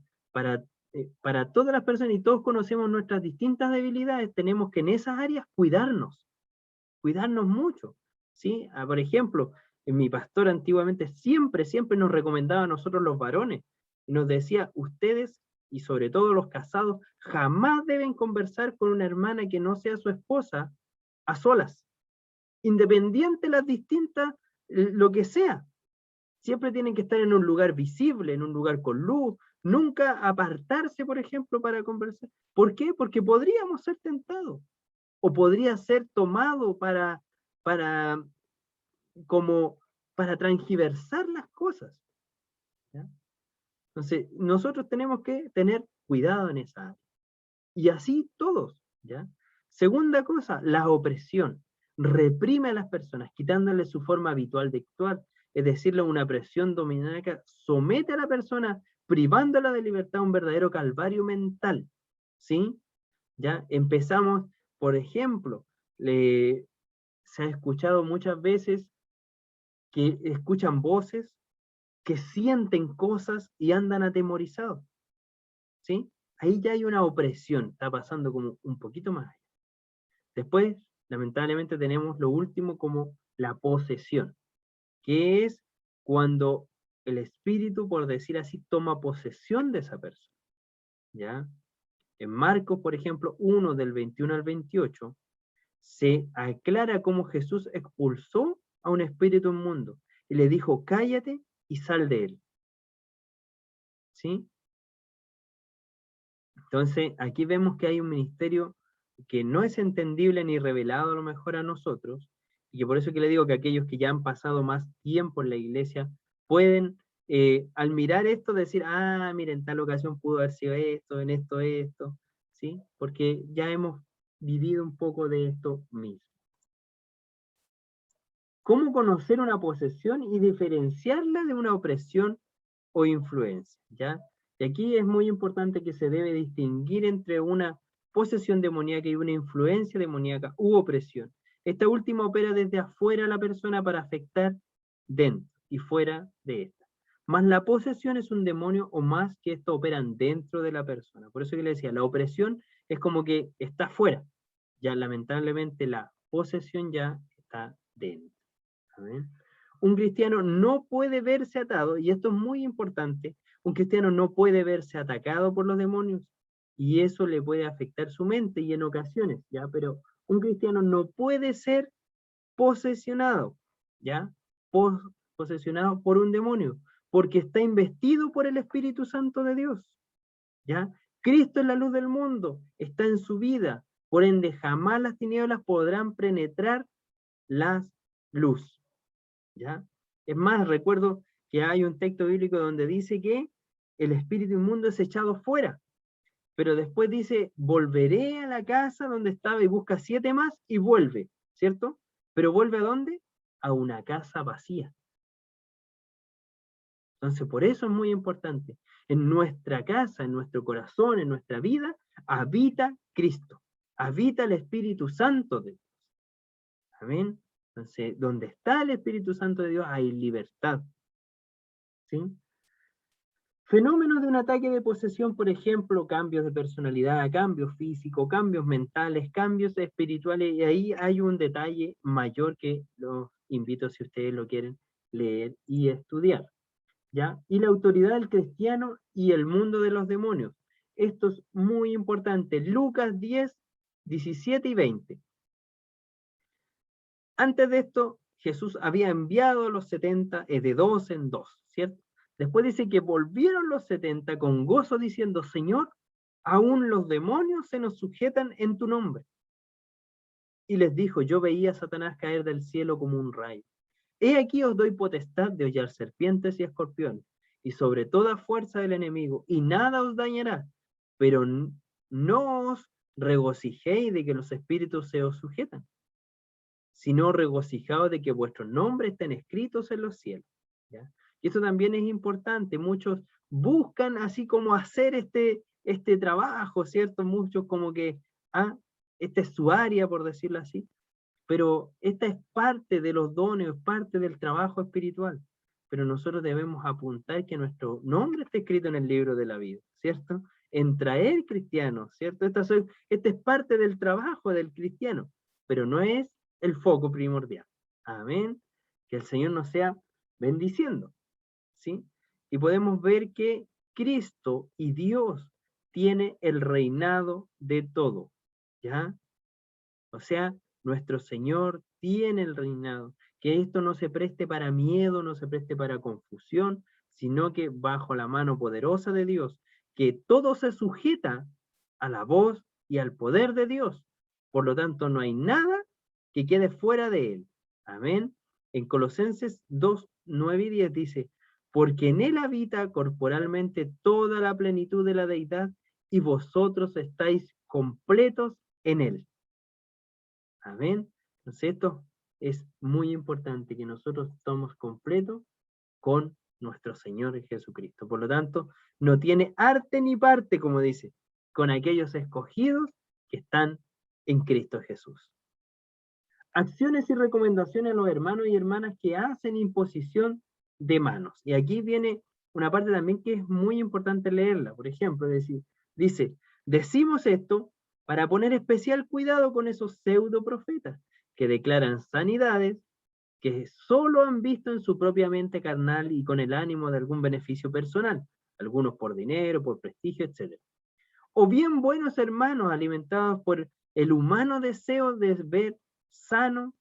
todas las personas, y todos conocemos nuestras distintas debilidades, tenemos que en esas áreas cuidarnos mucho, ¿sí? Por ejemplo, mi pastor antiguamente siempre, siempre nos recomendaba a nosotros los varones, y nos decía, ustedes, y sobre todo los casados, jamás deben conversar con una hermana que no sea su esposa a solas, independiente las distintas, lo que sea. Siempre tienen que estar en un lugar visible, en un lugar con luz, nunca apartarse, por ejemplo, para conversar. ¿Por qué? Porque podríamos ser tentados, o podría ser tomado para, como, para transgiversar las cosas, ¿ya? Entonces, nosotros tenemos que tener cuidado en esa área. Y así todos, ¿ya? Segunda cosa, la opresión. Reprime a las personas, quitándoles su forma habitual de actuar. Es decir, una presión dominática somete a la persona, privándola de libertad, un verdadero calvario mental, ¿sí? ¿Ya? Empezamos, por ejemplo, se ha escuchado muchas veces que escuchan voces, que sienten cosas y andan atemorizados, ¿sí? Ahí ya hay una opresión, está pasando como un poquito más allá. Después, lamentablemente, tenemos lo último como la posesión, que es cuando el espíritu, por decir así, toma posesión de esa persona, ¿ya? En Marcos, por ejemplo, 1 del 21 al 28, se aclara cómo Jesús expulsó a un espíritu inmundo y le dijo, cállate y sal de él, ¿sí? Entonces, aquí vemos que hay un ministerio que no es entendible ni revelado a lo mejor a nosotros, y que por eso que le digo que aquellos que ya han pasado más tiempo en la iglesia pueden, al mirar esto, decir, ah, mira, en tal ocasión pudo haber sido esto, en esto, ¿sí? Porque ya hemos vivido un poco de esto mismo. ¿Cómo conocer una posesión y diferenciarla de una opresión o influencia? ¿Ya? Y aquí es muy importante que se debe distinguir entre una posesión demoníaca y una influencia demoníaca u opresión. Esta última opera desde afuera a la persona para afectar dentro y fuera de esta. Más la posesión es un demonio o más que esto operan dentro de la persona. Por eso que le decía, la opresión es como que está fuera. Ya lamentablemente la posesión ya está dentro. ¿Amén? Un cristiano no puede verse atado, y esto es muy importante, un cristiano no puede verse atacado por los demonios, y eso le puede afectar su mente, y en ocasiones, ¿ya? Pero un cristiano no puede ser posesionado, ¿ya? Posesionado por un demonio, porque está investido por el Espíritu Santo de Dios, ¿ya? Cristo es la luz del mundo, está en su vida, Por ende, jamás las tinieblas podrán penetrar la luz. ¿Ya? Es más, recuerdo que hay un texto bíblico donde dice que el espíritu inmundo es echado fuera. Pero después dice, volveré a la casa donde estaba y busca 7 más y vuelve, ¿cierto? Pero ¿vuelve a dónde? A una casa vacía. Entonces, por eso es muy importante. En nuestra casa, en nuestro corazón, en nuestra vida, habita Cristo. Habita el Espíritu Santo de Dios. Amén. Entonces, donde está el Espíritu Santo de Dios, hay libertad. ¿Sí? Fenómenos de un ataque de posesión, por ejemplo, cambios de personalidad, cambios físicos, cambios mentales, cambios espirituales, y ahí hay un detalle mayor que los invito, si ustedes lo quieren, leer y estudiar. ¿Ya? Y la autoridad del cristiano y el mundo de los demonios. Esto es muy importante. Lucas 10, 17 y 20. Antes de esto, Jesús había enviado a los 70 de 2 en 2, ¿cierto? Después dice que volvieron los 70 con gozo diciendo, Señor, aún los demonios se nos sujetan en tu nombre. Y les dijo, yo veía a Satanás caer del cielo como un rayo. He aquí os doy potestad de hollar serpientes y escorpiones, y sobre toda fuerza del enemigo, y nada os dañará, pero no os regocijéis de que los espíritus se os sujetan, sino regocijaos de que vuestros nombres estén escritos en los cielos. ¿Ya? Y eso también es importante. Muchos buscan así como hacer este trabajo, ¿cierto? Muchos como que, esta es su área, por decirlo así, pero esta es parte de los dones, es parte del trabajo espiritual. Pero nosotros debemos apuntar que nuestro nombre esté escrito en el libro de la vida, ¿cierto? En traer cristianos, ¿cierto? Esta es parte del trabajo del cristiano, pero no es el foco primordial. Amén. Que el Señor nos sea bendiciendo, ¿sí? Y podemos ver que Cristo y Dios tiene el reinado de todo, ¿ya? O sea, nuestro Señor tiene el reinado. Que esto no se preste para miedo, no se preste para confusión, sino que bajo la mano poderosa de Dios, que todo se sujeta a la voz y al poder de Dios. Por lo tanto, no hay nada que quede fuera de él. Amén. En Colosenses 2, 9 y 10 dice, porque en él habita corporalmente toda la plenitud de la deidad y vosotros estáis completos en él. Amén. Entonces esto es muy importante, que nosotros estamos completos con nuestro Señor Jesucristo. Por lo tanto, no tiene arte ni parte, como dice, con aquellos escogidos que están en Cristo Jesús. Acciones y recomendaciones a los hermanos y hermanas que hacen imposición de manos. Y aquí viene una parte también que es muy importante leerla. Por ejemplo, dice, decimos esto para poner especial cuidado con esos pseudo profetas que declaran sanidades que solo han visto en su propia mente carnal y con el ánimo de algún beneficio personal, algunos por dinero, por prestigio, etc. O bien buenos hermanos alimentados por el humano deseo de ver sano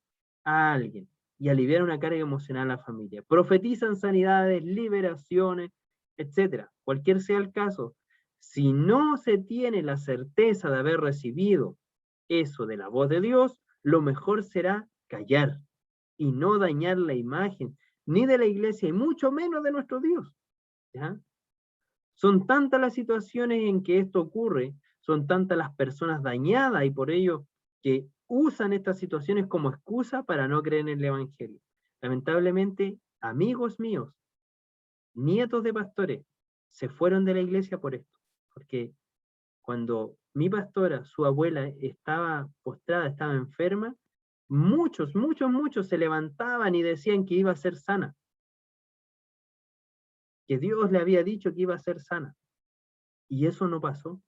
a alguien y aliviar una carga emocional a la familia. Profetizan sanidades, liberaciones, etc. Cualquier sea el caso, si no se tiene la certeza de haber recibido eso de la voz de Dios, lo mejor será callar y no dañar la imagen ni de la iglesia y mucho menos de nuestro Dios. ¿Ya? Son tantas las situaciones en que esto ocurre, son tantas las personas dañadas y por ello que usan estas situaciones como excusa para no creer en el Evangelio. Lamentablemente, amigos míos, nietos de pastores, se fueron de la iglesia por esto, porque cuando mi pastora, su abuela, estaba postrada, estaba enferma, muchos se levantaban y decían que iba a ser sana, que Dios le había dicho que iba a ser sana, y eso no pasó.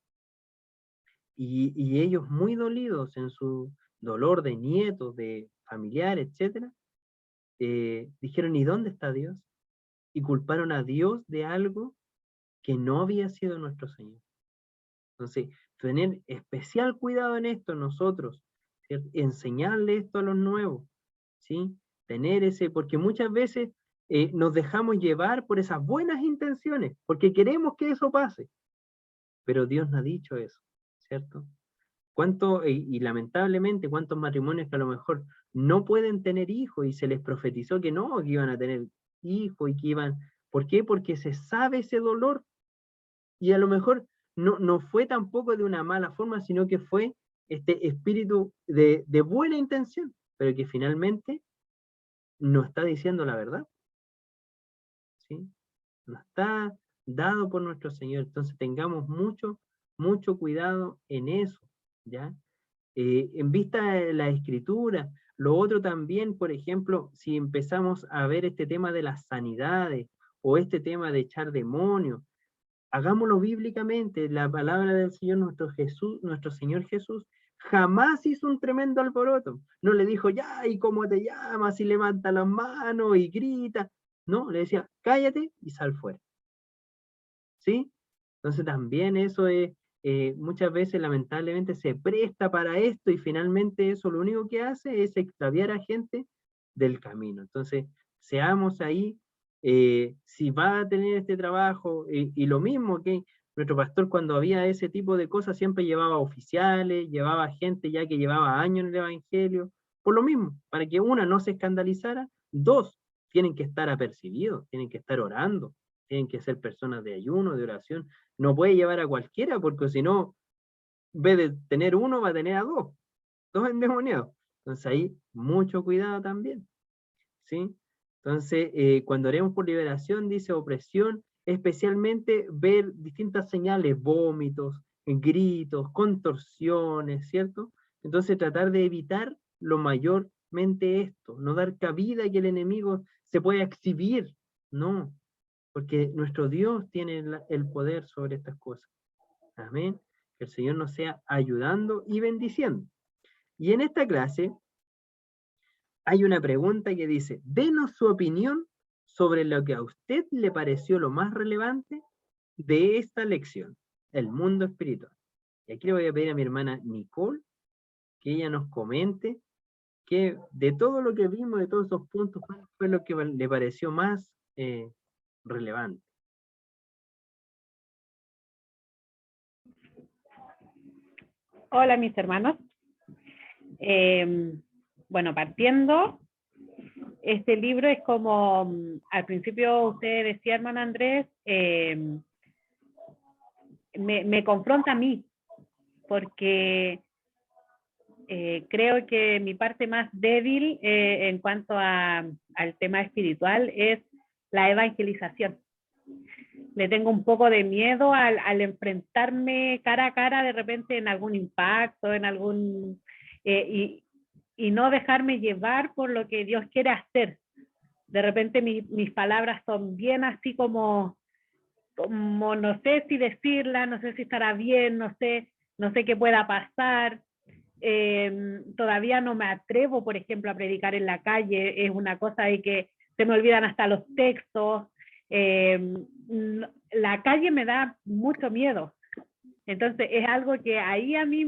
Y ellos muy dolidos en su dolor de nietos, de familiares, etc., dijeron, ¿y dónde está Dios? Y culparon a Dios de algo que no había sido nuestro Señor. Entonces, tener especial cuidado en esto nosotros, ¿cierto? Enseñarle esto a los nuevos, ¿sí? Tener porque muchas veces nos dejamos llevar por esas buenas intenciones, porque queremos que eso pase, pero Dios no ha dicho eso, ¿cierto? y lamentablemente, cuántos matrimonios que a lo mejor no pueden tener hijos y se les profetizó que no, que iban a tener hijos y que iban... ¿Por qué? Porque se sabe ese dolor. Y a lo mejor no fue tampoco de una mala forma, sino que fue este espíritu de buena intención, pero que finalmente no está diciendo la verdad. ¿Sí? No está dado por nuestro Señor. Entonces tengamos mucho cuidado en eso, ¿ya? En vista de la Escritura, lo otro también, por ejemplo, si empezamos a ver este tema de las sanidades, o este tema de echar demonios, hagámoslo bíblicamente. La palabra del Señor, nuestro Señor Jesús, jamás hizo un tremendo alboroto. No le dijo, ya, ¿y cómo te llamas? Y levanta las manos y grita. No, le decía, cállate y sal fuera. ¿Sí? Entonces también eso es, muchas veces lamentablemente se presta para esto y finalmente eso lo único que hace es extraviar a gente del camino. Entonces, seamos ahí, si va a tener este trabajo, y lo mismo que nuestro pastor cuando había ese tipo de cosas siempre llevaba oficiales, llevaba gente ya que llevaba años en el Evangelio, por lo mismo, para que una no se escandalizara, dos, tienen que estar apercibidos, tienen que estar orando, tienen que ser personas de ayuno, de oración. No puede llevar a cualquiera, porque si no, en vez de tener uno, va a tener a dos endemoniados. Entonces ahí, mucho cuidado también, ¿sí? Entonces, cuando oremos por liberación, dice opresión, especialmente ver distintas señales, vómitos, gritos, contorsiones, ¿cierto? Entonces tratar de evitar lo mayormente esto, no dar cabida a que el enemigo se pueda exhibir, no, porque nuestro Dios tiene el poder sobre estas cosas. Amén. Que el Señor nos sea ayudando y bendiciendo. Y en esta clase hay una pregunta que dice, denos su opinión sobre lo que a usted le pareció lo más relevante de esta lección, el mundo espiritual. Y aquí le voy a pedir a mi hermana Nicole que ella nos comente que de todo lo que vimos, de todos esos puntos, ¿cuál fue lo que le pareció más relevante? Hola, mis hermanos. Bueno, partiendo, este libro es como, al principio usted decía, hermano Andrés, me confronta a mí, porque creo que mi parte más débil en cuanto al tema espiritual es la evangelización. Le tengo un poco de miedo al enfrentarme cara a cara de repente en algún impacto, en algún... y no dejarme llevar por lo que Dios quiere hacer. De repente mis palabras son bien así como no sé si decirlas, no sé si estará bien, no sé qué pueda pasar. Todavía no me atrevo, por ejemplo, a predicar en la calle. Es una cosa de que se me olvidan hasta los textos. La calle me da mucho miedo. Entonces es algo que ahí a mí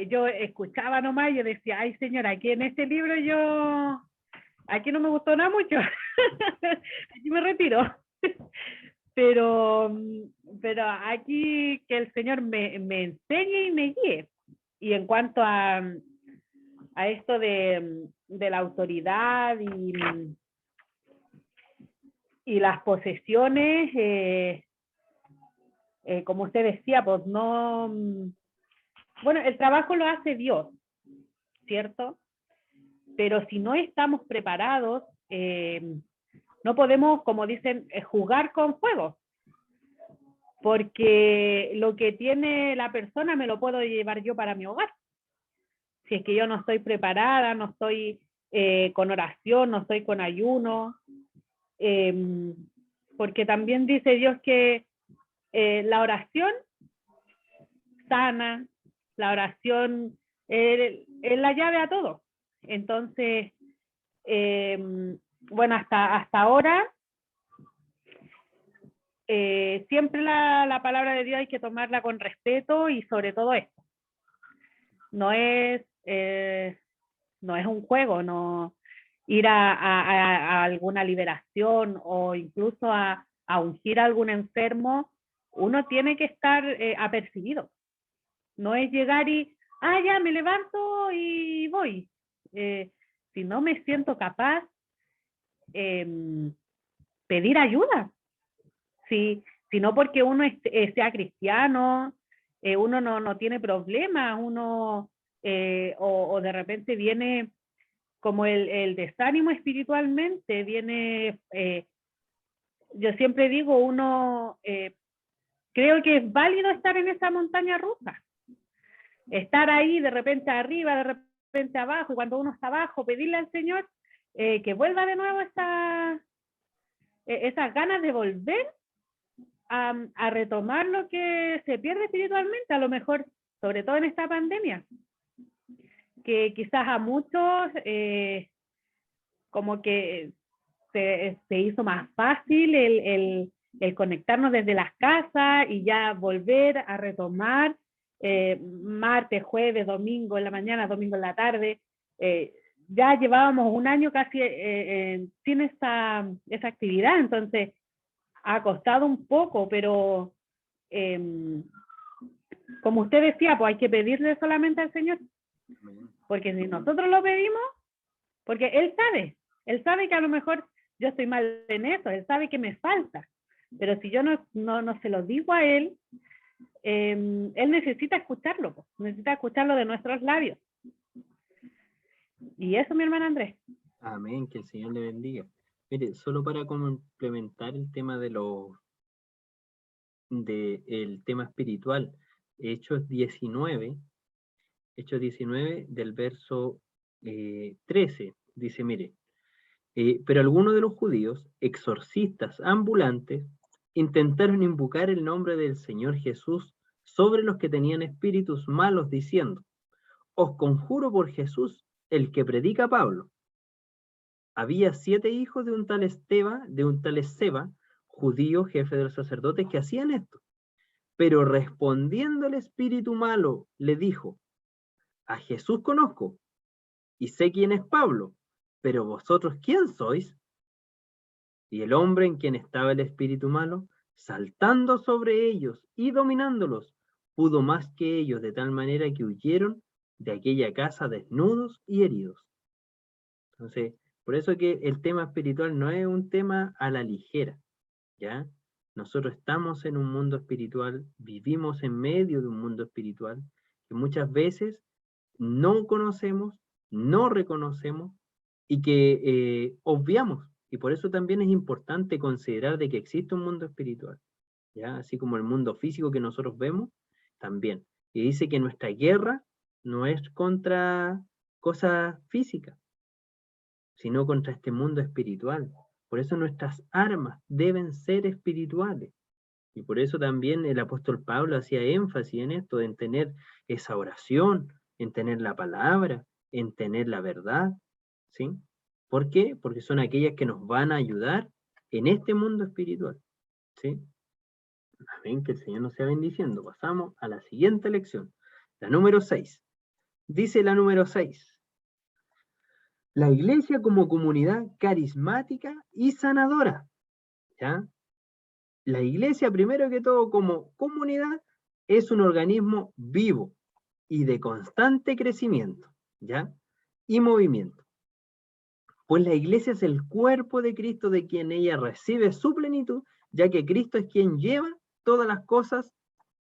yo escuchaba nomás, yo decía, ay señora, aquí en este libro aquí no me gustó nada mucho, aquí me retiro. pero aquí que el Señor me enseñe y me guíe. Y en cuanto a esto de la autoridad y las posesiones, como usted decía, pues no... Bueno, el trabajo lo hace Dios, ¿cierto? Pero si no estamos preparados, no podemos, como dicen, jugar con fuego, porque lo que tiene la persona me lo puedo llevar yo para mi hogar. Si es que yo no estoy preparada, no estoy con oración, no estoy con ayuno, porque también dice Dios que la oración sana, la oración es la llave a todo. Entonces, bueno, hasta ahora, siempre la palabra de Dios hay que tomarla con respeto y sobre todo esto. No es un juego, no ir a alguna liberación o incluso a ungir a algún enfermo. Uno tiene que estar apercibido. No es llegar y, ya me levanto y voy. Si no me siento capaz, pedir ayuda. Si no porque uno sea cristiano, uno no tiene problemas, uno o de repente viene como el desánimo espiritualmente, viene, yo siempre digo, uno creo que es válido estar en esa montaña rusa, estar ahí de repente arriba, de repente abajo, y cuando uno está abajo, pedirle al Señor que vuelva de nuevo esas ganas de volver a retomar lo que se pierde espiritualmente, a lo mejor, sobre todo en esta pandemia, que quizás a muchos como que se hizo más fácil el conectarnos desde las casas y ya volver a retomar martes, jueves, domingo en la mañana, domingo en la tarde. Ya llevábamos un año casi sin esa actividad, entonces ha costado un poco, pero como usted decía, pues hay que pedirle solamente al Señor, porque si nosotros lo pedimos, porque Él sabe que a lo mejor yo estoy mal en eso, Él sabe que me falta, pero si yo no se lo digo a Él, Él necesita escucharlo, pues, necesita escucharlo de nuestros labios. Y eso, mi hermana Andrés. Amén, que el Señor le bendiga. Mire, solo para complementar el tema del tema espiritual, Hechos 19 del verso 13, dice, mire, pero algunos de los judíos, exorcistas ambulantes, intentaron invocar el nombre del Señor Jesús sobre los que tenían espíritus malos, diciendo, os conjuro por Jesús, el que predica Pablo. Había 7 hijos de un tal Esceva, judío, jefe de los sacerdotes, que hacían esto. Pero respondiendo el espíritu malo, le dijo, a Jesús conozco, y sé quién es Pablo, pero vosotros, ¿quién sois? Y el hombre en quien estaba el espíritu malo, saltando sobre ellos y dominándolos, pudo más que ellos, de tal manera que huyeron de aquella casa desnudos y heridos. Entonces, por eso que el tema espiritual no es un tema a la ligera, ¿ya? Nosotros estamos en un mundo espiritual, vivimos en medio de un mundo espiritual, que muchas veces no conocemos, no reconocemos y que obviamos. Y por eso también es importante considerar de que existe un mundo espiritual, ¿ya? Así como el mundo físico que nosotros vemos, también. Y dice que nuestra guerra no es contra cosas físicas, sino contra este mundo espiritual. Por eso nuestras armas deben ser espirituales. Y por eso también el apóstol Pablo hacía énfasis en esto, en tener esa oración, en tener la palabra, en tener la verdad, ¿sí? ¿Por qué? Porque son aquellas que nos van a ayudar en este mundo espiritual, ¿sí? Amén, que el Señor nos sea bendiciendo. Pasamos a la siguiente lección, la número 6. Dice la número 6. La iglesia como comunidad carismática y sanadora, ¿ya? La iglesia, primero que todo, como comunidad, es un organismo vivo y de constante crecimiento, ¿ya? Y movimiento. Pues la iglesia es el cuerpo de Cristo de quien ella recibe su plenitud, ya que Cristo es quien lleva todas las cosas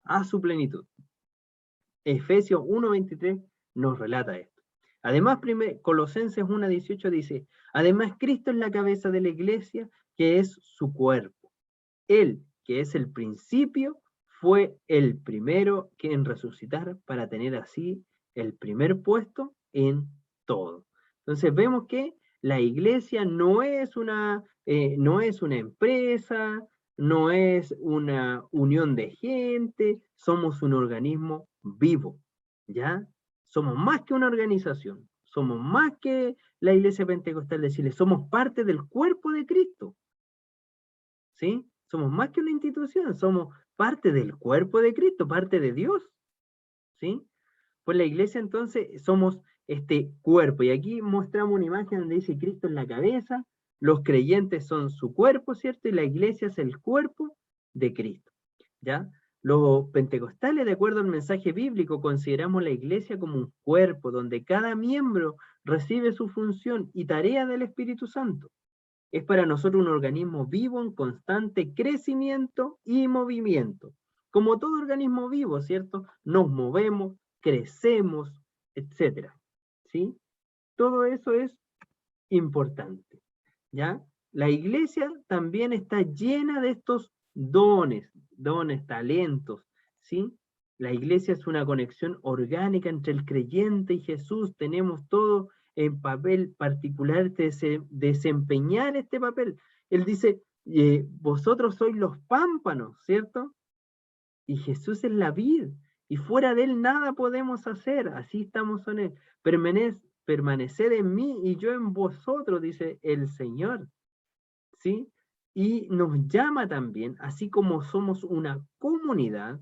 a su plenitud. Efesios 1:23 nos relata esto. Además, Colosenses 1:18 dice, además Cristo es la cabeza de la iglesia, que es su cuerpo. Él, que es el principio, fue el primero que en resucitar para tener así el primer puesto en todo. Entonces vemos que la iglesia no es una empresa, no es una unión de gente, somos un organismo vivo, ¿ya? Somos más que una organización, somos más que la iglesia pentecostal de Chile, somos parte del cuerpo de Cristo, ¿sí? Somos más que una institución, somos parte del cuerpo de Cristo, parte de Dios, ¿sí? Pues la iglesia entonces somos este cuerpo, y aquí mostramos una imagen donde dice Cristo es la cabeza, los creyentes son su cuerpo, ¿cierto? Y la iglesia es el cuerpo de Cristo, ¿ya? Los pentecostales, de acuerdo al mensaje bíblico, consideramos la iglesia como un cuerpo donde cada miembro recibe su función y tarea del Espíritu Santo. Es para nosotros un organismo vivo en constante crecimiento y movimiento. Como todo organismo vivo, ¿cierto? Nos movemos, crecemos, etc. ¿Sí? Todo eso es importante, ¿ya? La iglesia también está llena de estos dones, talentos, ¿sí? La iglesia es una conexión orgánica entre el creyente y Jesús. Tenemos todo en papel particular de desempeñar este papel. Él dice, vosotros sois los pámpanos, ¿cierto? Y Jesús es la vid, y fuera de él nada podemos hacer. Así estamos en él. Permaneced en mí y yo en vosotros, dice el Señor. ¿Sí? Y nos llama también, así como somos una comunidad,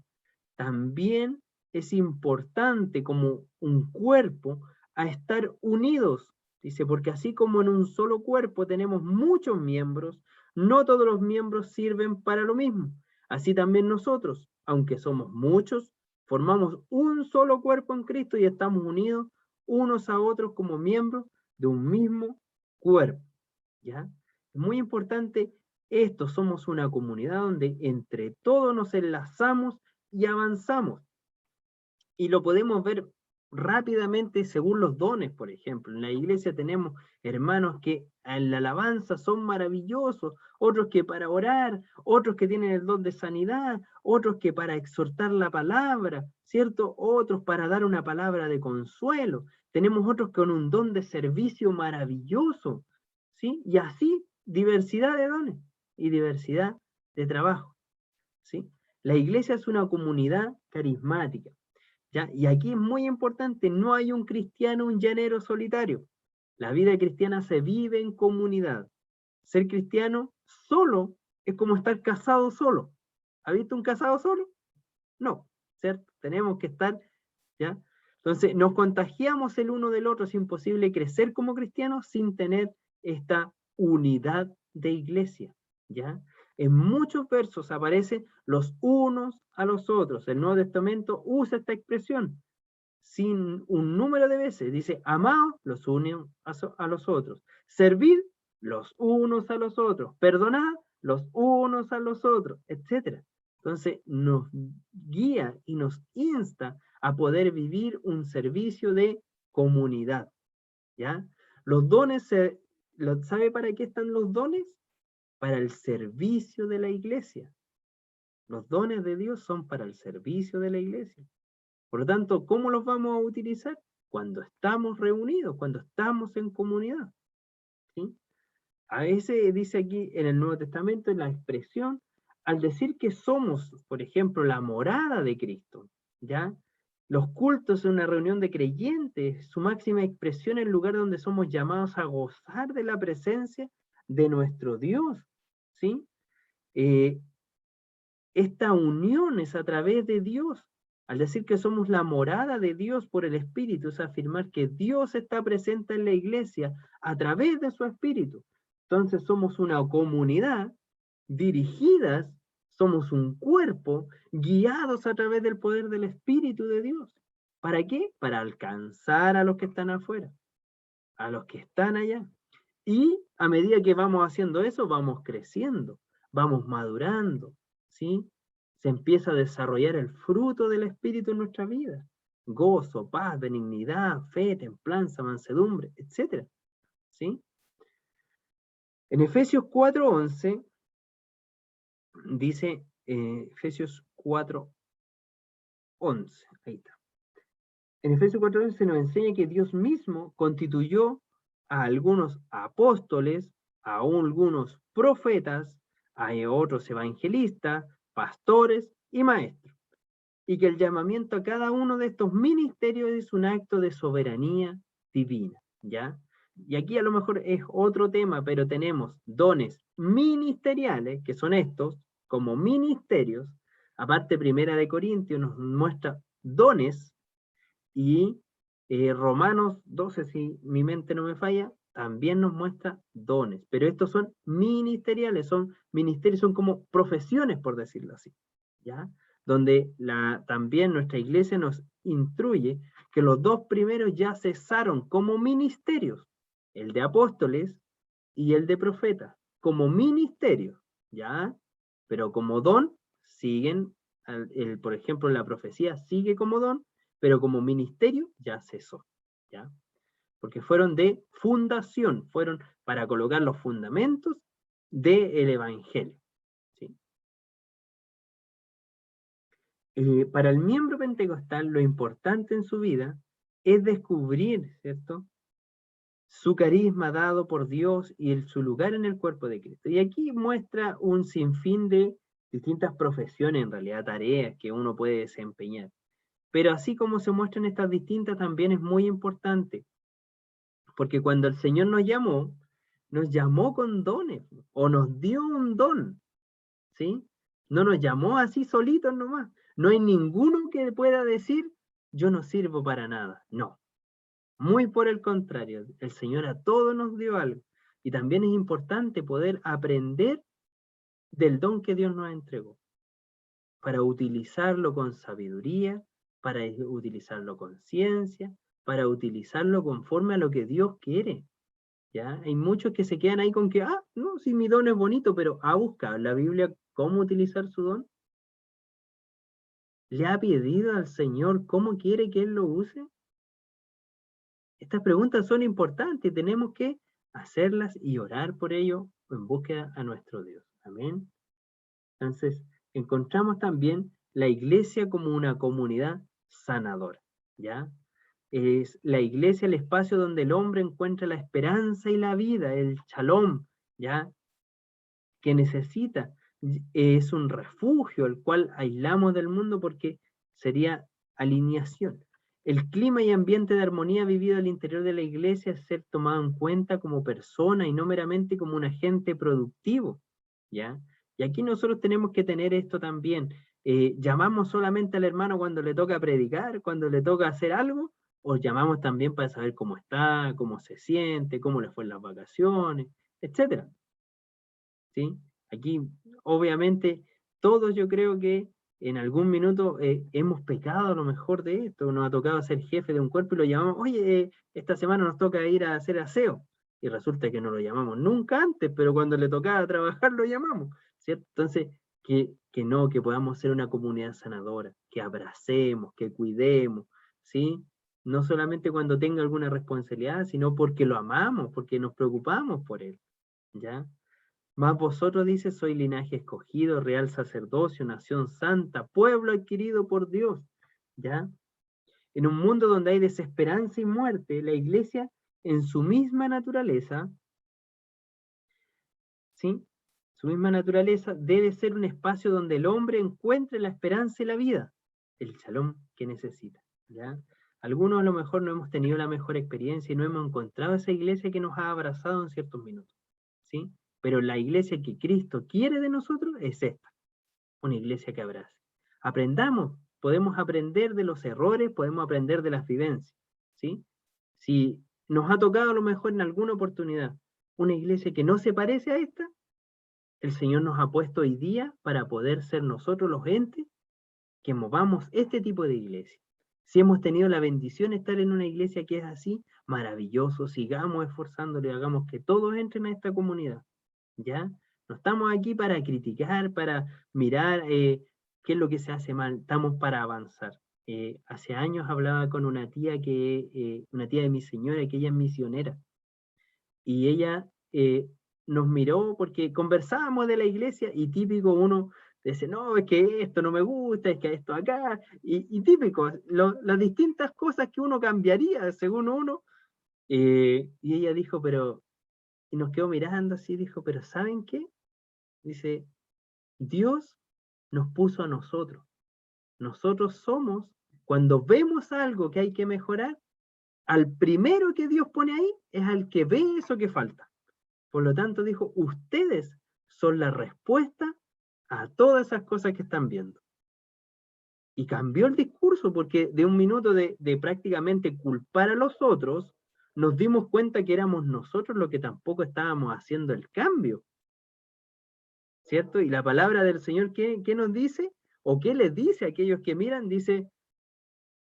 también es importante como un cuerpo a estar unidos. Dice, porque así como en un solo cuerpo tenemos muchos miembros, no todos los miembros sirven para lo mismo. Así también nosotros, aunque somos muchos, formamos un solo cuerpo en Cristo y estamos unidos unos a otros como miembros de un mismo cuerpo. ¿Ya? Es muy importante esto, somos una comunidad donde entre todos nos enlazamos y avanzamos. Y lo podemos ver rápidamente según los dones, por ejemplo. En la iglesia tenemos hermanos que en la alabanza son maravillosos, otros que para orar, otros que tienen el don de sanidad, otros que para exhortar la palabra, ¿cierto? Otros para dar una palabra de consuelo. Tenemos otros con un don de servicio maravilloso, ¿sí? Y así, diversidad de dones y diversidad de trabajo, ¿sí? La iglesia es una comunidad carismática, ¿ya? Y aquí es muy importante, no hay un cristiano, un llanero solitario. La vida cristiana se vive en comunidad. Ser cristiano solo es como estar casado solo. ¿Ha visto un casado solo? No, ¿cierto? Tenemos que estar, ¿ya? Entonces, nos contagiamos el uno del otro. Es imposible crecer como cristianos sin tener esta unidad de iglesia, ¿ya? En muchos versos aparecen los unos a los otros. El Nuevo Testamento usa esta expresión sin un número de veces. Dice, amaos los unos a los otros. Servid los unos a los otros. Perdonad los unos a los otros, etc. Entonces, nos guía y nos insta a poder vivir un servicio de comunidad, ¿ya? Los dones, ¿sabe para qué están los dones? Para el servicio de la iglesia. Los dones de Dios son para el servicio de la iglesia. Por lo tanto, ¿cómo los vamos a utilizar? Cuando estamos reunidos, cuando estamos en comunidad, ¿sí? A veces dice aquí en el Nuevo Testamento, en la expresión, al decir que somos, por ejemplo, la morada de Cristo, ¿ya? Los cultos son una reunión de creyentes, su máxima expresión es el lugar donde somos llamados a gozar de la presencia de nuestro Dios, ¿sí? Esta unión es a través de Dios. Al decir que somos la morada de Dios por el Espíritu, es afirmar que Dios está presente en la iglesia a través de su Espíritu. Entonces somos una comunidad dirigidas, somos un cuerpo guiados a través del poder del Espíritu de Dios. ¿Para qué? Para alcanzar a los que están afuera, a los que están allá. Y a medida que vamos haciendo eso, vamos creciendo, vamos madurando, ¿sí? Se empieza a desarrollar el fruto del Espíritu en nuestra vida. Gozo, paz, benignidad, fe, templanza, mansedumbre, etc. ¿Sí? En Efesios 4:11 dice, Efesios 4:11, ahí está. En Efesios 4:11 nos enseña que Dios mismo constituyó a algunos apóstoles, a algunos profetas, a otros evangelistas, pastores y maestros. Y que el llamamiento a cada uno de estos ministerios es un acto de soberanía divina, ¿ya? Y aquí a lo mejor es otro tema, pero tenemos dones ministeriales, que son estos, como ministerios. Aparte, Primera de Corintios nos muestra dones, y Romanos 12, si mi mente no me falla, también nos muestra dones, pero estos son ministeriales, son ministerios, son como profesiones, por decirlo así, ¿ya? donde también nuestra iglesia nos instruye que los dos primeros ya cesaron como ministerios, el de apóstoles y el de profetas, como ministerios, ¿ya? Pero como don, siguen, por ejemplo, la profecía sigue como don, pero como ministerio ya cesó, ¿ya? Porque fueron de fundación, fueron para colocar los fundamentos del evangelio, ¿sí? Para el miembro pentecostal, lo importante en su vida es descubrir, ¿cierto?, su carisma dado por Dios y su lugar en el cuerpo de Cristo. Y aquí muestra un sinfín de distintas profesiones, en realidad tareas que uno puede desempeñar. Pero así como se muestran estas distintas, también es muy importante, porque cuando el Señor nos llamó con dones, o nos dio un don, ¿sí? No nos llamó así solitos nomás. No hay ninguno que pueda decir, yo no sirvo para nada. No. Muy por el contrario, el Señor a todos nos dio algo. Y también es importante poder aprender del don que Dios nos entregó, para utilizarlo con sabiduría, para utilizarlo con ciencia, para utilizarlo conforme a lo que Dios quiere. ¿Ya? Hay muchos que se quedan ahí con que, no, sí, mi don es bonito, pero ¿ha buscado en la Biblia cómo utilizar su don? ¿Le ha pedido al Señor cómo quiere que Él lo use? Estas preguntas son importantes y tenemos que hacerlas y orar por ello en búsqueda a nuestro Dios. Amén. Entonces, encontramos también la iglesia como una comunidad sanadora, ¿ya? Es la iglesia el espacio donde el hombre encuentra la esperanza y la vida, el shalom, ¿ya?, que necesita. Es un refugio el cual aislamos del mundo porque sería alineación. El clima y ambiente de armonía vivido al interior de la iglesia es ser tomado en cuenta como persona y no meramente como un agente productivo, ¿ya? Y aquí nosotros tenemos que tener esto también. ¿Llamamos solamente al hermano cuando le toca predicar, cuando le toca hacer algo? ¿O llamamos también para saber cómo está, cómo se siente, cómo le fue en las vacaciones, etcétera? ¿Sí? Aquí, obviamente, todos yo creo que en algún minuto hemos pecado a lo mejor de esto, nos ha tocado ser jefe de un cuerpo y lo llamamos, oye, esta semana nos toca ir a hacer aseo, y resulta que no lo llamamos nunca antes, pero cuando le tocaba trabajar lo llamamos, ¿cierto? Entonces, que podamos ser una comunidad sanadora, que abracemos, que cuidemos, ¿sí? No solamente cuando tenga alguna responsabilidad, sino porque lo amamos, porque nos preocupamos por él, ¿ya? Mas vosotros, dice, soy linaje escogido, real sacerdocio, nación santa, pueblo adquirido por Dios, ¿ya? En un mundo donde hay desesperanza y muerte, la iglesia, en su misma naturaleza, ¿sí? Su misma naturaleza debe ser un espacio donde el hombre encuentre la esperanza y la vida, el shalom que necesita, ¿ya? Algunos a lo mejor no hemos tenido la mejor experiencia y no hemos encontrado esa iglesia que nos ha abrazado en ciertos minutos, ¿sí? Pero la iglesia que Cristo quiere de nosotros es esta, una iglesia que abrace. Aprendamos, podemos aprender de los errores, podemos aprender de las vivencias, ¿sí? Si nos ha tocado a lo mejor en alguna oportunidad una iglesia que no se parece a esta, el Señor nos ha puesto hoy día para poder ser nosotros los entes que movamos este tipo de iglesia. Si hemos tenido la bendición de estar en una iglesia que es así, maravilloso, sigamos esforzándole, hagamos que todos entren a esta comunidad. ¿Ya? No estamos aquí para criticar, para mirar qué es lo que se hace mal, estamos para avanzar. Hace años hablaba con una tía una tía de mi señora, que ella es misionera, y ella nos miró porque conversábamos de la iglesia y típico uno dice, no, es que esto no me gusta, es que esto acá, y típico, las distintas cosas que uno cambiaría según uno, y ella dijo, y nos quedó mirando así, dijo, pero ¿saben qué? Dice, Dios nos puso a nosotros. Nosotros somos, cuando vemos algo que hay que mejorar, al primero que Dios pone ahí es al que ve eso que falta. Por lo tanto, dijo, ustedes son la respuesta a todas esas cosas que están viendo. Y cambió el discurso, porque de un minuto de prácticamente culpar a los otros, nos dimos cuenta que éramos nosotros los que tampoco estábamos haciendo el cambio. ¿Cierto? Y la palabra del Señor, ¿qué nos dice? ¿O qué les dice a aquellos que miran? Dice,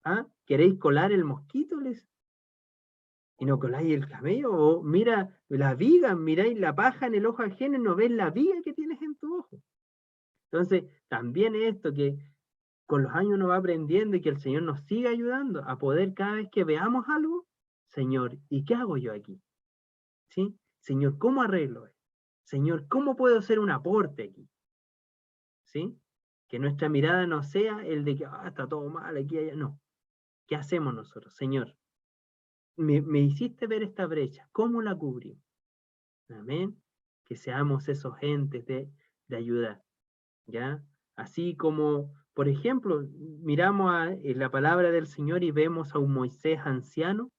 ¿ah, queréis colar el mosquito? ¿Y no coláis el camello? O mira la viga, miráis la paja en el ojo ajeno y no ves la viga que tienes en tu ojo. Entonces, también esto que con los años uno va aprendiendo y que el Señor nos siga ayudando a poder cada vez que veamos algo, Señor, ¿y qué hago yo aquí? ¿Sí? Señor, ¿cómo arreglo esto? Señor, ¿cómo puedo hacer un aporte aquí? ¿Sí? Que nuestra mirada no sea el de que está todo mal aquí, allá. No. ¿Qué hacemos nosotros? Señor, me hiciste ver esta brecha. ¿Cómo la cubrimos? Amén. Que seamos esos entes de ayudar. ¿Ya? Así como, por ejemplo, miramos la palabra del Señor y vemos a un Moisés anciano,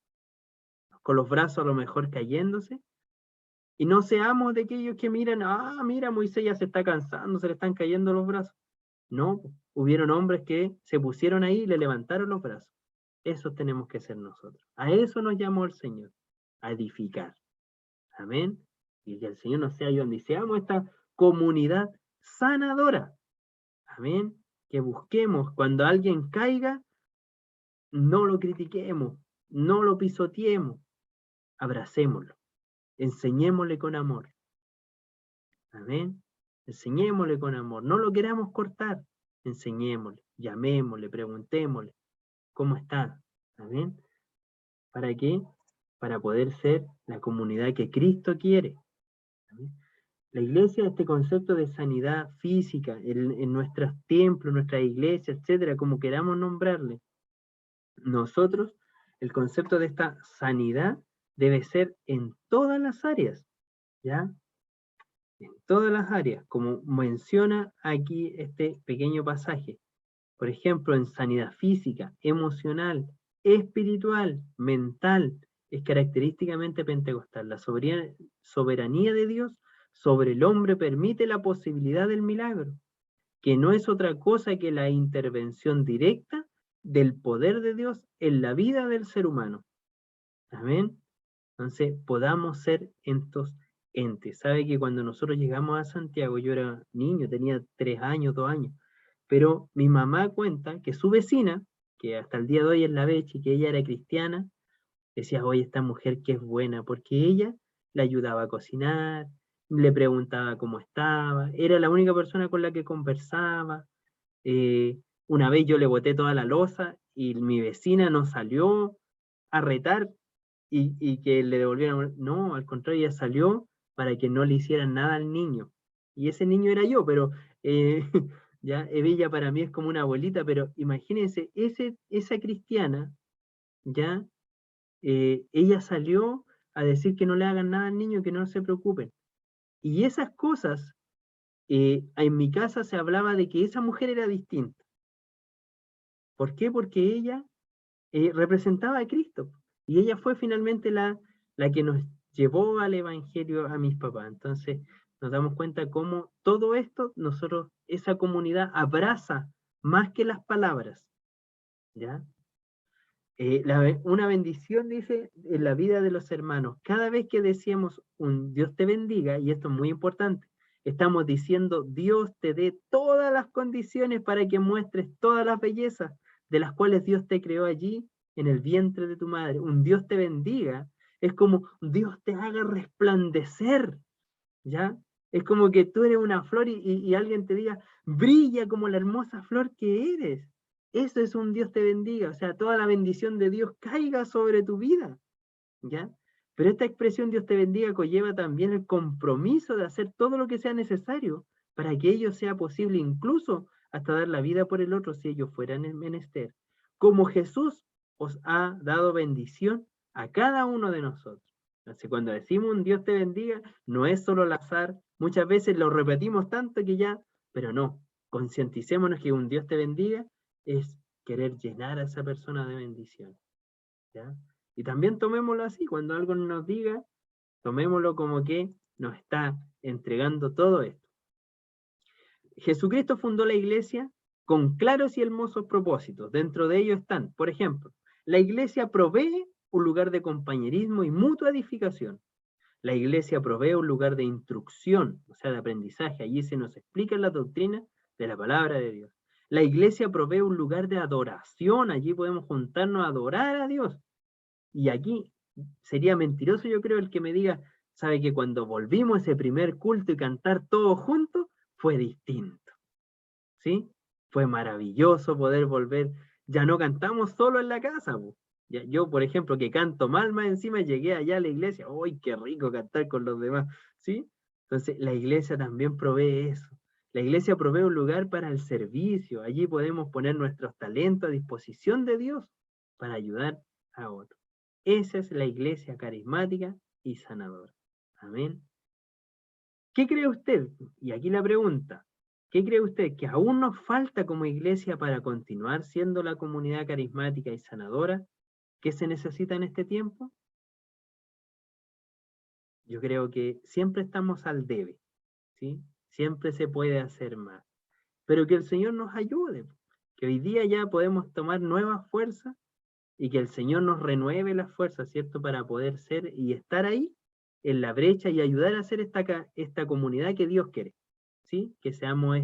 con los brazos a lo mejor cayéndose, y no seamos de aquellos que miran, mira, Moisés ya se está cansando, se le están cayendo los brazos. No, hubieron hombres que se pusieron ahí y le levantaron los brazos. Eso tenemos que ser nosotros. A eso nos llamó el Señor, a edificar. Amén. Y que el Señor nos sea ayudando y seamos esta comunidad sanadora. Amén. Que busquemos cuando alguien caiga, no lo critiquemos, no lo pisoteemos, abracémoslo, enseñémosle con amor. Amén. Enseñémosle con amor, no lo queramos cortar, enseñémosle, llamémosle, preguntémosle, ¿cómo está? Amén. ¿Para qué? Para poder ser la comunidad que Cristo quiere. ¿Amén? La iglesia, este concepto de sanidad física, en nuestros templos, nuestras iglesias, etcétera, como queramos nombrarle, nosotros, el concepto de esta sanidad debe ser en todas las áreas, ¿ya? En todas las áreas, como menciona aquí este pequeño pasaje. Por ejemplo, en sanidad física, emocional, espiritual, mental, es característicamente pentecostal. La soberanía de Dios sobre el hombre permite la posibilidad del milagro, que no es otra cosa que la intervención directa del poder de Dios en la vida del ser humano. Amén. Entonces, podamos ser estos entes. Sabe que cuando nosotros llegamos a Santiago, yo era niño, tenía 3 años, 2 años, pero mi mamá cuenta que su vecina, que hasta el día de hoy es la Bechi, que ella era cristiana, decía, oye, esta mujer que es buena, porque ella le ayudaba a cocinar, le preguntaba cómo estaba, era la única persona con la que conversaba. Una vez yo le boté toda la loza y mi vecina nos salió a retar y que le devolvieran. No, al contrario, ella salió para que no le hicieran nada al niño. Y ese niño era yo, pero ya ella para mí es como una abuelita, pero imagínense, esa cristiana, ya, ella salió a decir que no le hagan nada al niño, que no se preocupen. Y esas cosas, en mi casa se hablaba de que esa mujer era distinta. ¿Por qué? Porque ella representaba a Cristo. Y ella fue finalmente la que nos llevó al Evangelio a mis papás. Entonces nos damos cuenta cómo todo esto, nosotros, esa comunidad abraza más que las palabras. ¿Ya? Una bendición, dice, en la vida de los hermanos. Cada vez que decíamos un Dios te bendiga, y esto es muy importante, estamos diciendo Dios te dé todas las condiciones para que muestres todas las bellezas de las cuales Dios te creó allí en el vientre de tu madre. Un Dios te bendiga es como Dios te haga resplandecer, ¿ya? Es como que tú eres una flor y alguien te diga, brilla como la hermosa flor que eres. Eso es un Dios te bendiga, o sea, toda la bendición de Dios caiga sobre tu vida, ¿ya? Pero esta expresión Dios te bendiga conlleva también el compromiso de hacer todo lo que sea necesario para que ello sea posible, incluso hasta dar la vida por el otro si ellos fueran en menester. Como Jesús os ha dado bendición a cada uno de nosotros. Así cuando decimos un Dios te bendiga, no es solo al azar, muchas veces lo repetimos tanto que ya, pero no, concienticémonos que un Dios te bendiga es querer llenar a esa persona de bendición. ¿Ya? Y también tomémoslo así, cuando algo nos diga, tomémoslo como que nos está entregando todo esto. Jesucristo fundó la iglesia con claros y hermosos propósitos. Dentro de ellos están, por ejemplo, la iglesia provee un lugar de compañerismo y mutua edificación. La iglesia provee un lugar de instrucción, o sea, de aprendizaje. Allí se nos explica la doctrina de la palabra de Dios. La iglesia provee un lugar de adoración, allí podemos juntarnos a adorar a Dios. Y aquí sería mentiroso, yo creo, el que me diga, sabe que cuando volvimos a ese primer culto y cantar todos juntos, fue distinto. ¿Sí? Fue maravilloso poder volver. Ya no cantamos solo en la casa. Yo, por ejemplo, que canto mal más encima, llegué allá a la iglesia. ¡Uy, qué rico cantar con los demás! ¿Sí? Entonces, la iglesia también provee eso. La iglesia provee un lugar para el servicio. Allí podemos poner nuestros talentos a disposición de Dios para ayudar a otros. Esa es la iglesia carismática y sanadora. Amén. ¿Qué cree usted? Y aquí la pregunta. ¿Qué cree usted que aún nos falta como iglesia para continuar siendo la comunidad carismática y sanadora que se necesita en este tiempo? Yo creo que siempre estamos al debe, ¿sí? Siempre se puede hacer más. Pero que el Señor nos ayude, que hoy día ya podemos tomar nuevas fuerzas y que el Señor nos renueve las fuerzas, ¿cierto? Para poder ser y estar ahí en la brecha y ayudar a hacer esta comunidad que Dios quiere, ¿sí? Que seamos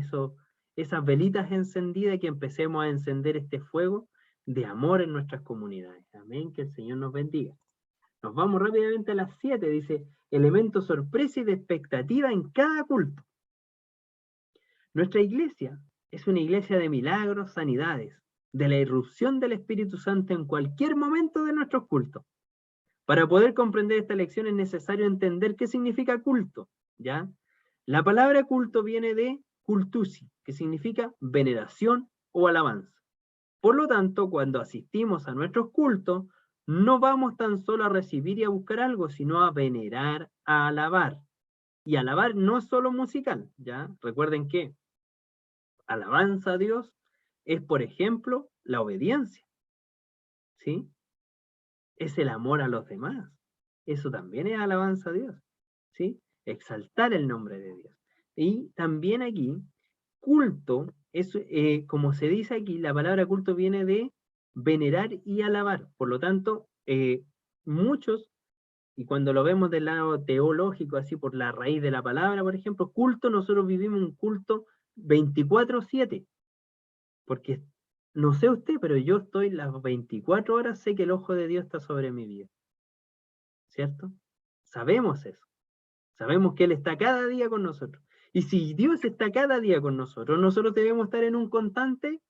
esas velitas encendidas y que empecemos a encender este fuego de amor en nuestras comunidades. Amén, que el Señor nos bendiga. Nos vamos rápidamente a las 7, dice, elemento sorpresa y de expectativa en cada culto. Nuestra iglesia es una iglesia de milagros, sanidades, de la irrupción del Espíritu Santo en cualquier momento de nuestros cultos. Para poder comprender esta lección es necesario entender qué significa culto, ¿ya? La palabra culto viene de cultusi, que significa veneración o alabanza. Por lo tanto, cuando asistimos a nuestros cultos, no vamos tan solo a recibir y a buscar algo, sino a venerar, a alabar. Y alabar no es solo musical, ¿ya? Recuerden que alabanza a Dios es, por ejemplo, la obediencia, ¿sí? Es el amor a los demás. Eso también es alabanza a Dios, ¿sí? Exaltar el nombre de Dios. Y también aquí, culto, es, como se dice aquí, la palabra culto viene de venerar y alabar. Por lo tanto, muchos, y cuando lo vemos del lado teológico, así por la raíz de la palabra, por ejemplo, culto, nosotros vivimos un culto 24/7, porque no sé usted, pero yo estoy las 24 horas, sé que el ojo de Dios está sobre mi vida, ¿cierto? Sabemos eso, sabemos que Él está cada día con nosotros, y si Dios está cada día con nosotros, nosotros debemos estar en un constante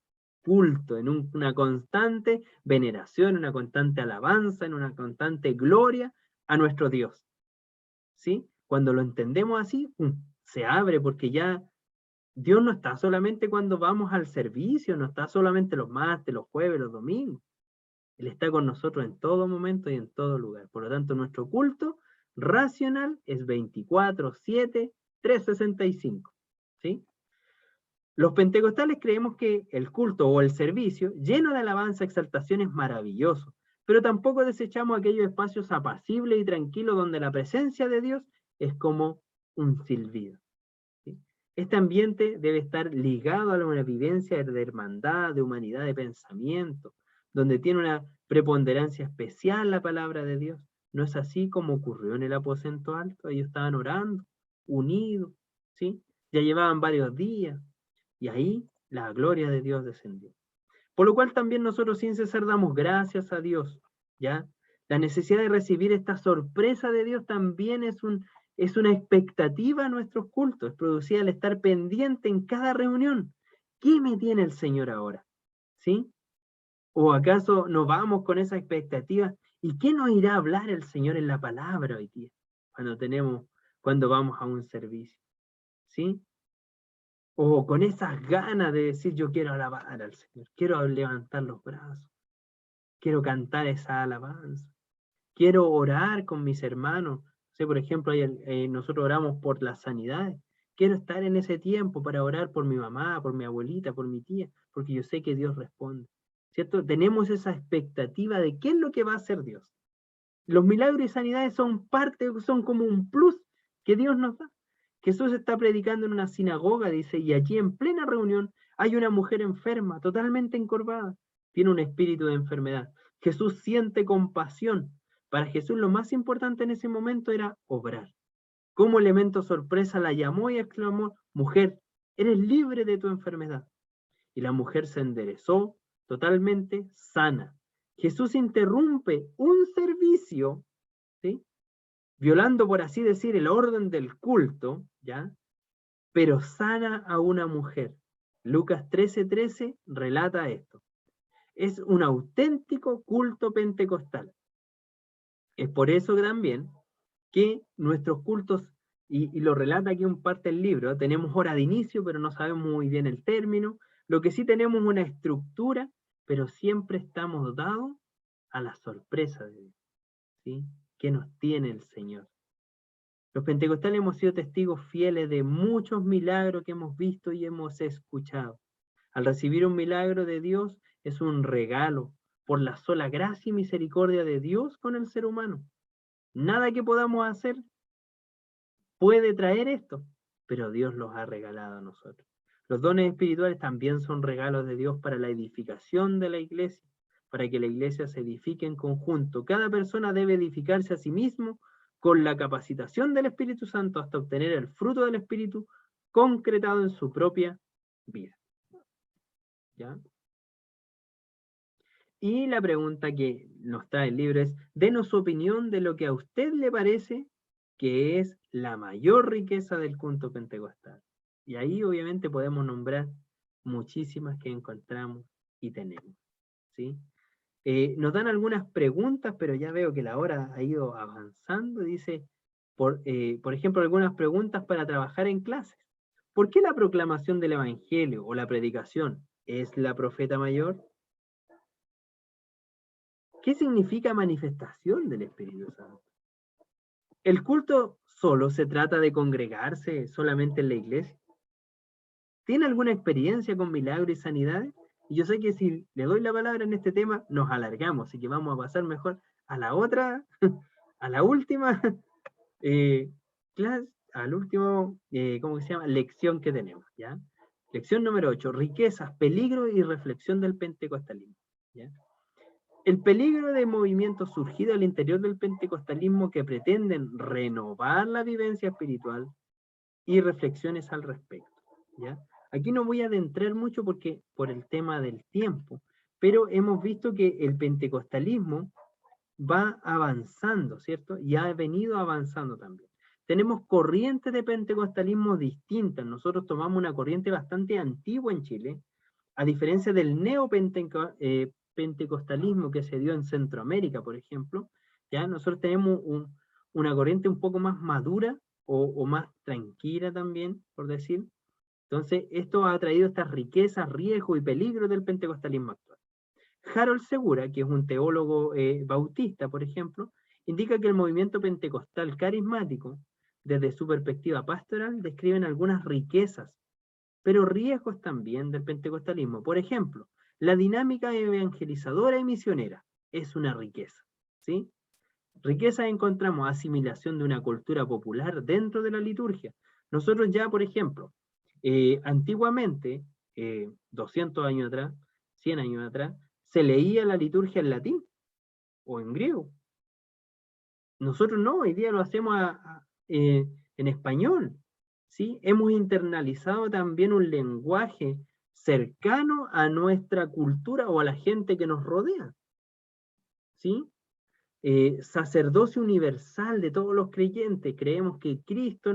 culto, en una constante veneración, en una constante alabanza, en una constante gloria a nuestro Dios, ¿sí? Cuando lo entendemos así, se abre, porque ya Dios no está solamente cuando vamos al servicio, no está solamente los martes, los jueves, los domingos. Él está con nosotros en todo momento y en todo lugar. Por lo tanto, nuestro culto racional es 24/7, 365. ¿Sí? Los pentecostales creemos que el culto o el servicio, lleno de alabanza, exaltación, es maravilloso, pero tampoco desechamos aquellos espacios apacibles y tranquilos donde la presencia de Dios es como un silbido. Este ambiente debe estar ligado a una vivencia de hermandad, de humanidad, de pensamiento, donde tiene una preponderancia especial la palabra de Dios. No es así como ocurrió en el aposento alto. Ellos estaban orando, unidos, ¿sí? Ya llevaban varios días, y ahí la gloria de Dios descendió. Por lo cual también nosotros sin cesar damos gracias a Dios, ¿ya? La necesidad de recibir esta sorpresa de Dios también es una expectativa a nuestros cultos, producida al estar pendiente en cada reunión. ¿Qué me tiene el Señor ahora? ¿Sí? ¿O acaso nos vamos con esa expectativa? ¿Y qué nos irá a hablar el Señor en la palabra hoy día? Cuando vamos a un servicio. ¿Sí? O con esas ganas de decir, yo quiero alabar al Señor, quiero levantar los brazos, quiero cantar esa alabanza, quiero orar con mis hermanos. Por ejemplo, nosotros oramos por las sanidades. Quiero estar en ese tiempo para orar por mi mamá, por mi abuelita, por mi tía, porque yo sé que Dios responde, ¿cierto? Tenemos esa expectativa de qué es lo que va a hacer Dios. Los milagros y sanidades son son como un plus que Dios nos da. Jesús está predicando en una sinagoga, dice, y allí en plena reunión hay una mujer enferma, totalmente encorvada, tiene un espíritu de enfermedad. Jesús siente compasión. Para Jesús lo más importante en ese momento era obrar. Como elemento sorpresa la llamó y exclamó, mujer, eres libre de tu enfermedad. y la mujer se enderezó totalmente sana. Jesús interrumpe un servicio, ¿sí?, violando, por así decir, el orden del culto, ¿ya?, pero sana a una mujer. Lucas 13:13 relata esto. Es un auténtico culto pentecostal. Es por eso también que nuestros cultos, y lo relata aquí un parte del libro, tenemos hora de inicio, pero no sabemos muy bien el término. Lo que sí tenemos una estructura, pero siempre estamos dados a la sorpresa de Dios, ¿sí?, que nos tiene el Señor. Los pentecostales hemos sido testigos fieles de muchos milagros que hemos visto y hemos escuchado. Al recibir un milagro de Dios es un regalo por la sola gracia y misericordia de Dios con el ser humano. Nada que podamos hacer puede traer esto, pero Dios los ha regalado a nosotros. Los dones espirituales también son regalos de Dios para la edificación de la iglesia, para que la iglesia se edifique en conjunto. Cada persona debe edificarse a sí mismo con la capacitación del Espíritu Santo hasta obtener el fruto del Espíritu concretado en su propia vida. ¿Ya? Y la pregunta que nos trae el libro es: denos su opinión de lo que a usted le parece que es la mayor riqueza del culto pentecostal. Y ahí obviamente podemos nombrar muchísimas que encontramos y tenemos, ¿sí? Nos dan algunas preguntas, pero ya veo que la hora ha ido avanzando. Dice, por ejemplo, algunas preguntas para trabajar en clases. ¿Por qué la proclamación del Evangelio o la predicación es la profeta mayor? ¿Qué significa manifestación del Espíritu Santo? ¿El culto solo se trata de congregarse solamente en la iglesia? ¿Tiene alguna experiencia con milagros y sanidades? Y yo sé que si le doy la palabra en este tema, nos alargamos, así que vamos a pasar mejor a la otra, a la última clase, al último, ¿cómo se llama?, lección que tenemos, ¿ya? Lección número 8, riquezas, peligro y reflexión del pentecostalismo, ¿ya? El peligro de movimientos surgidos al interior del pentecostalismo que pretenden renovar la vivencia espiritual y reflexiones al respecto, ¿ya? Aquí no voy a adentrar mucho porque por el tema del tiempo, pero hemos visto que el pentecostalismo va avanzando, ¿cierto? Y ha venido avanzando también. Tenemos corrientes de pentecostalismo distintas. Nosotros tomamos una corriente bastante antigua en Chile, a diferencia del neopentecostalismo que se dio en Centroamérica, por ejemplo. ¿Ya? Nosotros tenemos una corriente un poco más madura o más tranquila también, por decir. Entonces, esto ha traído estas riquezas, riesgos y peligros del pentecostalismo actual. Harold Segura, que es un teólogo bautista, por ejemplo, indica que el movimiento pentecostal carismático, desde su perspectiva pastoral, describen algunas riquezas, pero riesgos también del pentecostalismo. Por ejemplo, la dinámica evangelizadora y misionera es una riqueza, ¿sí? Riqueza encontramos asimilación de una cultura popular dentro de la liturgia. Nosotros ya, por ejemplo, antiguamente, 200 años atrás, 100 años atrás, se leía la liturgia en latín o en griego. Nosotros no, hoy día lo hacemos en español, ¿sí? Hemos internalizado también un lenguaje cercano a nuestra cultura o a la gente que nos rodea, ¿sí? Sacerdocio universal de todos los creyentes. Creemos que Cristo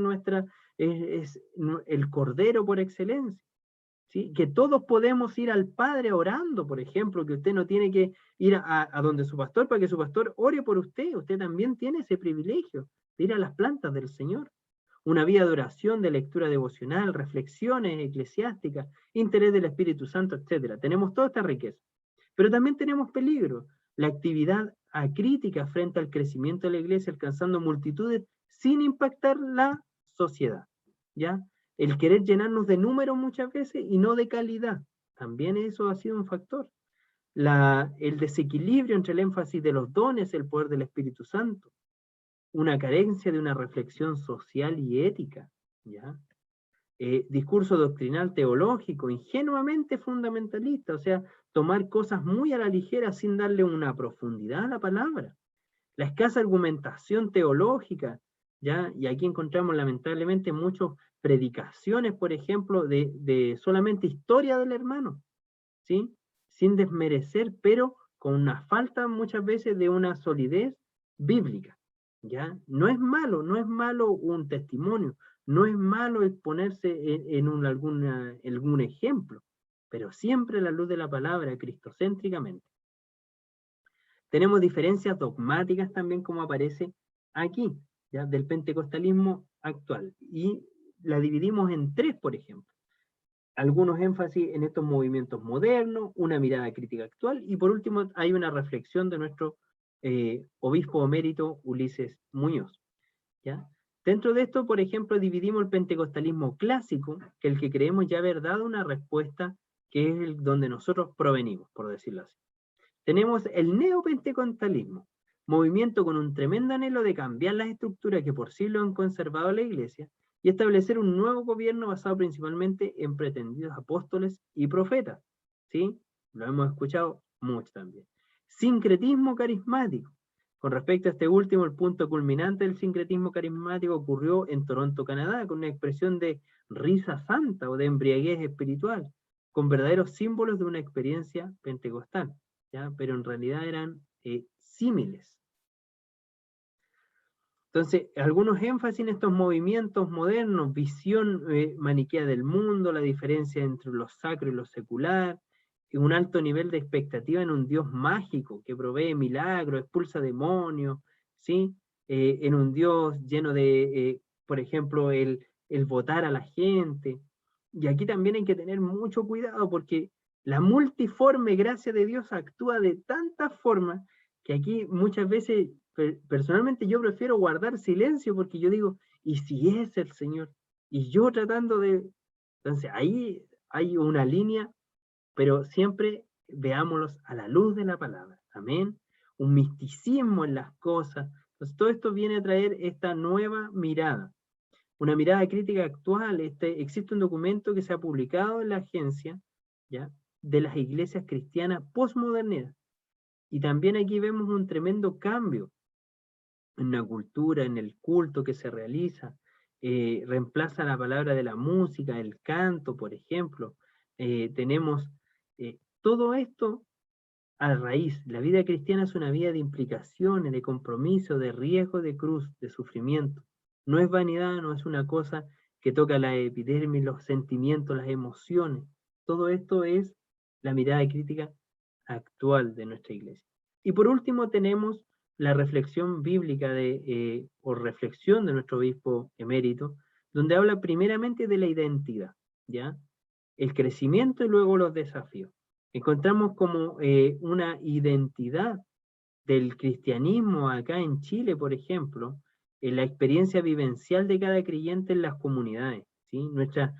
es el Cordero por excelencia. ¿Sí? Que todos podemos ir al Padre orando, por ejemplo, que usted no tiene que ir a donde su pastor para que su pastor ore por usted. Usted también tiene ese privilegio de ir a las plantas del Señor. Una vida de oración, de lectura devocional, reflexiones eclesiásticas, interés del Espíritu Santo, etc. Tenemos toda esta riqueza. Pero también tenemos peligro. La actividad acrítica frente al crecimiento de la iglesia, alcanzando multitudes sin impactar la sociedad, ¿ya? El querer llenarnos de números muchas veces y no de calidad. También eso ha sido un factor. El desequilibrio entre el énfasis de los dones, el poder del Espíritu Santo. Una carencia de una reflexión social y ética, ¿ya? Discurso doctrinal teológico, ingenuamente fundamentalista, o sea, tomar cosas muy a la ligera sin darle una profundidad a la palabra. La escasa argumentación teológica, ¿ya? Y aquí encontramos lamentablemente muchos predicaciones, por ejemplo, de solamente historia del hermano, ¿sí? Sin desmerecer, pero con una falta muchas veces de una solidez bíblica, ¿ya? No es malo un testimonio, no es malo exponerse en algún ejemplo, pero siempre a la luz de la palabra, cristocéntricamente. Tenemos diferencias dogmáticas también, como aparece aquí, ¿ya? Del pentecostalismo actual, y la dividimos en tres, por ejemplo. Algunos énfasis en estos movimientos modernos, una mirada crítica actual, y por último hay una reflexión de nuestro obispo emérito Ulises Muñoz, ¿ya? Dentro de esto, por ejemplo, dividimos el pentecostalismo clásico, que es el que creemos ya haber dado una respuesta, que es el donde nosotros provenimos, por decirlo así. Tenemos el neopentecostalismo, movimiento con un tremendo anhelo de cambiar las estructuras que por siglos han conservado la Iglesia y establecer un nuevo gobierno basado principalmente en pretendidos apóstoles y profetas. ¿Sí? Lo hemos escuchado mucho también. Sincretismo carismático. Con respecto a este último, el punto culminante del sincretismo carismático ocurrió en Toronto, Canadá, con una expresión de risa santa o de embriaguez espiritual, con verdaderos símbolos de una experiencia pentecostal, ¿ya? Pero en realidad eran símiles. Entonces, algunos énfasis en estos movimientos modernos, visión maniquea del mundo, la diferencia entre lo sacro y lo secular, un alto nivel de expectativa en un Dios mágico que provee milagros, expulsa demonios, ¿sí? En un Dios lleno de, por ejemplo, el votar a la gente. Y aquí también hay que tener mucho cuidado porque la multiforme gracia de Dios actúa de tantas formas que aquí muchas veces, personalmente yo prefiero guardar silencio porque yo digo, ¿y si es el Señor? Y yo tratando de... Entonces ahí hay una línea, pero siempre veámoslos a la luz de la palabra. Amén. Un misticismo en las cosas. Entonces todo esto viene a traer esta nueva mirada. Una mirada crítica actual. Existe un documento que se ha publicado en la agencia, ¿ya?, de las iglesias cristianas postmodernas. Y también aquí vemos un tremendo cambio en la cultura, en el culto que se realiza. Reemplaza la palabra de la música, el canto, por ejemplo. Tenemos todo esto a raíz. La vida cristiana es una vida de implicaciones, de compromiso, de riesgo, de cruz, de sufrimiento. No es vanidad, no es una cosa que toca la epidermis, los sentimientos, las emociones. Todo esto es la mirada crítica actual de nuestra iglesia. Y por último tenemos la reflexión bíblica o reflexión de nuestro obispo emérito, donde habla primeramente de la identidad, ¿ya? El crecimiento y luego los desafíos. Encontramos como una identidad del cristianismo acá en Chile, por ejemplo, en la experiencia vivencial de cada creyente en las comunidades, ¿sí? Nuestras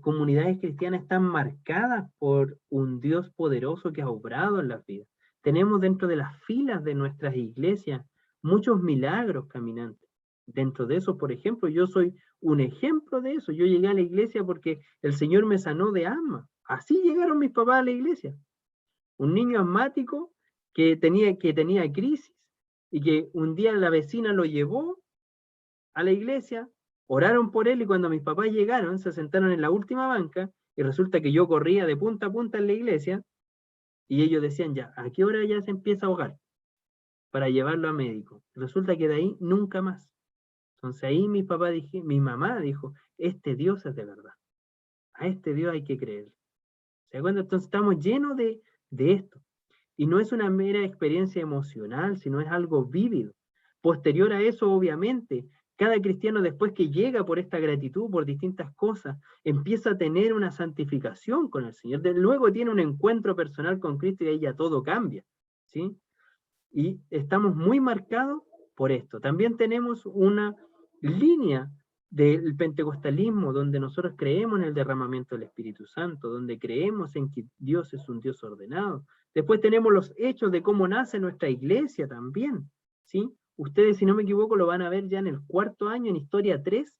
comunidades cristianas están marcadas por un Dios poderoso que ha obrado en las vidas. Tenemos dentro de las filas de nuestras iglesias muchos milagros caminantes. Dentro de eso, por ejemplo, yo soy un ejemplo de eso. Yo llegué a la iglesia porque el Señor me sanó de asma. Así llegaron mis papás a la iglesia. Un niño asmático que tenía crisis y que un día la vecina lo llevó a la iglesia, oraron por él y cuando mis papás llegaron se sentaron en la última banca y resulta que yo corría de punta a punta en la iglesia y ellos decían ya, ¿a qué hora ya se empieza a ahogar? Para llevarlo a médico. Resulta que de ahí nunca más. Entonces ahí mi mamá dijo, este Dios es de verdad. A este Dios hay que creer. ¿Se dan cuenta? Entonces estamos llenos de esto. Y no es una mera experiencia emocional, sino es algo vívido. Posterior a eso, obviamente, cada cristiano después que llega por esta gratitud, por distintas cosas, empieza a tener una santificación con el Señor. Luego tiene un encuentro personal con Cristo y ahí ya todo cambia, ¿sí? Y estamos muy marcados por esto. También tenemos una línea del pentecostalismo donde nosotros creemos en el derramamiento del Espíritu Santo, donde creemos en que Dios es un Dios ordenado. Después tenemos los hechos de cómo nace nuestra iglesia también, ¿sí? Ustedes, si no me equivoco, lo van a ver ya en el 4º año, en Historia 3,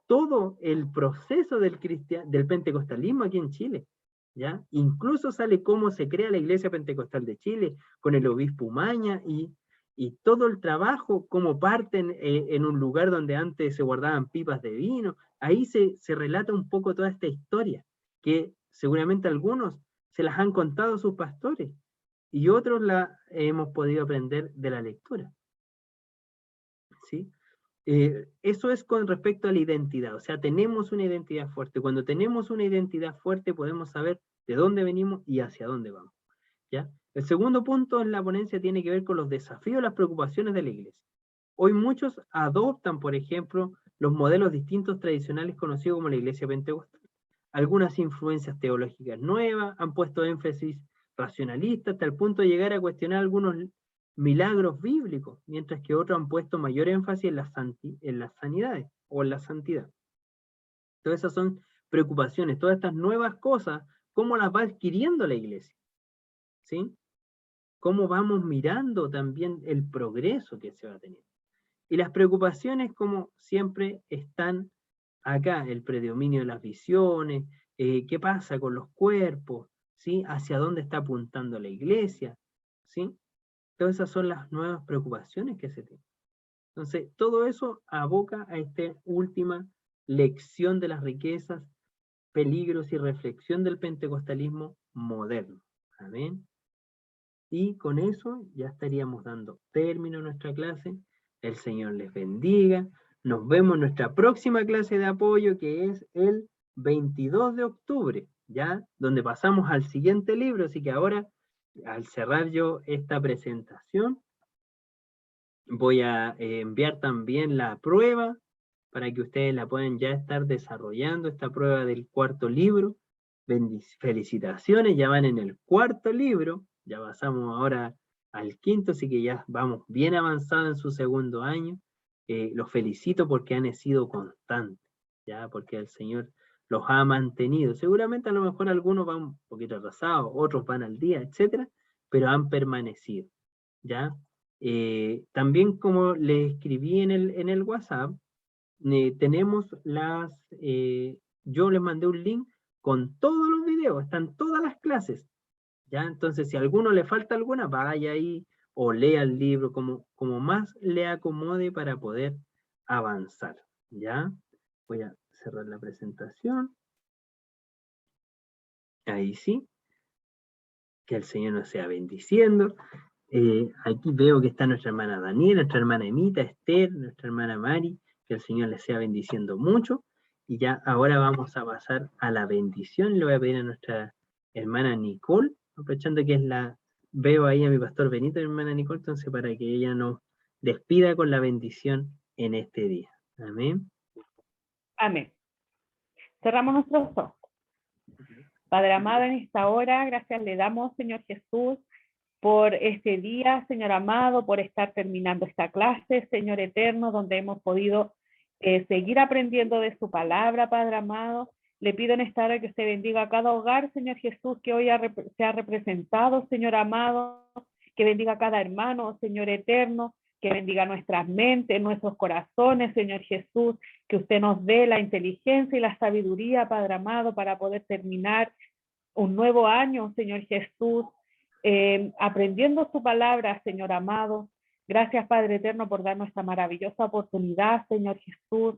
todo el proceso del pentecostalismo aquí en Chile, ¿ya? Incluso sale cómo se crea la Iglesia Pentecostal de Chile, con el obispo Umaña, y y todo el trabajo, cómo parten en un lugar donde antes se guardaban pipas de vino. Ahí se relata un poco toda esta historia, que seguramente algunos se las han contado sus pastores, y otros la hemos podido aprender de la lectura. ¿Sí? Eso es con respecto a la identidad, o sea, tenemos una identidad fuerte. Cuando tenemos una identidad fuerte podemos saber de dónde venimos y hacia dónde vamos. ¿Ya? El segundo punto en la ponencia tiene que ver con los desafíos y las preocupaciones de la iglesia. Hoy muchos adoptan, por ejemplo, los modelos distintos tradicionales conocidos como la iglesia pentecostal. Algunas influencias teológicas nuevas han puesto énfasis racionalista hasta el punto de llegar a cuestionar algunos milagros bíblicos, mientras que otros han puesto mayor énfasis en las sanidades o en la santidad. Todas esas son preocupaciones, todas estas nuevas cosas, ¿cómo las va adquiriendo la iglesia? ¿Sí? ¿Cómo vamos mirando también el progreso que se va teniendo? Y las preocupaciones, como siempre, están acá, el predominio de las visiones, qué pasa con los cuerpos, ¿sí? Hacia dónde está apuntando la iglesia, ¿sí? Todas esas son las nuevas preocupaciones que se tienen. Entonces, todo eso aboca a esta última lección de las riquezas, peligros y reflexión del pentecostalismo moderno. Amén. Y con eso ya estaríamos dando término a nuestra clase. El Señor les bendiga. Nos vemos en nuestra próxima clase de apoyo, que es el 22 de octubre, ¿ya? Donde pasamos al siguiente libro. Así que ahora, al cerrar yo esta presentación, voy a enviar también la prueba para que ustedes la puedan ya estar desarrollando, esta prueba del cuarto libro. Felicitaciones, ya van en el cuarto libro, ya pasamos ahora al quinto, así que ya vamos bien avanzados en su segundo año. Los felicito porque han sido constantes, ya, porque el Señor los ha mantenido. Seguramente a lo mejor algunos van un poquito atrasados, otros van al día, etcétera, pero han permanecido, ya. También, como les escribí en el WhatsApp, tenemos yo les mandé un link con todos los videos, están todas las clases, ¿ya? Entonces, si a alguno le falta alguna, vaya ahí o lea el libro, como más le acomode para poder avanzar, ¿ya? Voy a cerrar la presentación. Ahí sí. Que el Señor nos sea bendiciendo. Aquí veo que está nuestra hermana Daniela, nuestra hermana Emita, Esther, nuestra hermana Mari, que el Señor les sea bendiciendo mucho. Y ya ahora vamos a pasar a la bendición. Le voy a pedir a nuestra hermana Nicole, aprovechando que veo ahí a mi pastor Benito, mi hermana Nicole, entonces para que ella nos despida con la bendición en este día. Amén. Amén. Cerramos nuestros ojos. Padre amado, en esta hora, gracias le damos, Señor Jesús, por este día, Señor amado, por estar terminando esta clase, Señor eterno, donde hemos podido seguir aprendiendo de su palabra, Padre amado. Le pido en esta hora que usted bendiga a cada hogar, Señor Jesús, que hoy se ha representado, Señor amado, que bendiga a cada hermano, Señor eterno, que bendiga nuestras mentes, nuestros corazones, Señor Jesús, que usted nos dé la inteligencia y la sabiduría, Padre amado, para poder terminar un nuevo año, Señor Jesús, aprendiendo su palabra, Señor amado. Gracias, Padre eterno, por darnos esta maravillosa oportunidad, Señor Jesús.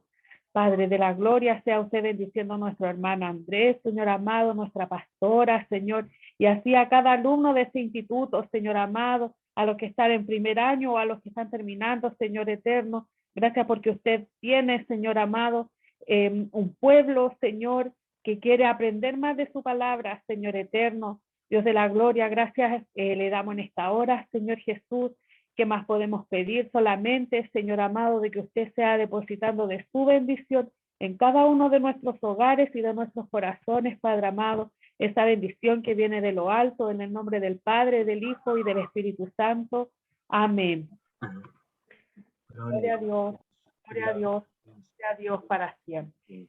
Padre de la gloria, sea usted bendiciendo a nuestro hermano Andrés, Señor amado, nuestra pastora, Señor, y así a cada alumno de este instituto, Señor amado, a los que están en primer año o a los que están terminando, Señor eterno. Gracias porque usted tiene, Señor amado, un pueblo, Señor, que quiere aprender más de su palabra, Señor eterno. Dios de la gloria, gracias le damos en esta hora, Señor Jesús. ¿Qué más podemos pedir? Solamente, Señor amado, de que usted sea depositando de su bendición en cada uno de nuestros hogares y de nuestros corazones, Padre amado, esa bendición que viene de lo alto, en el nombre del Padre, del Hijo y del Espíritu Santo. Amén. Gloria a Dios, gloria a Dios, gloria a Dios para siempre.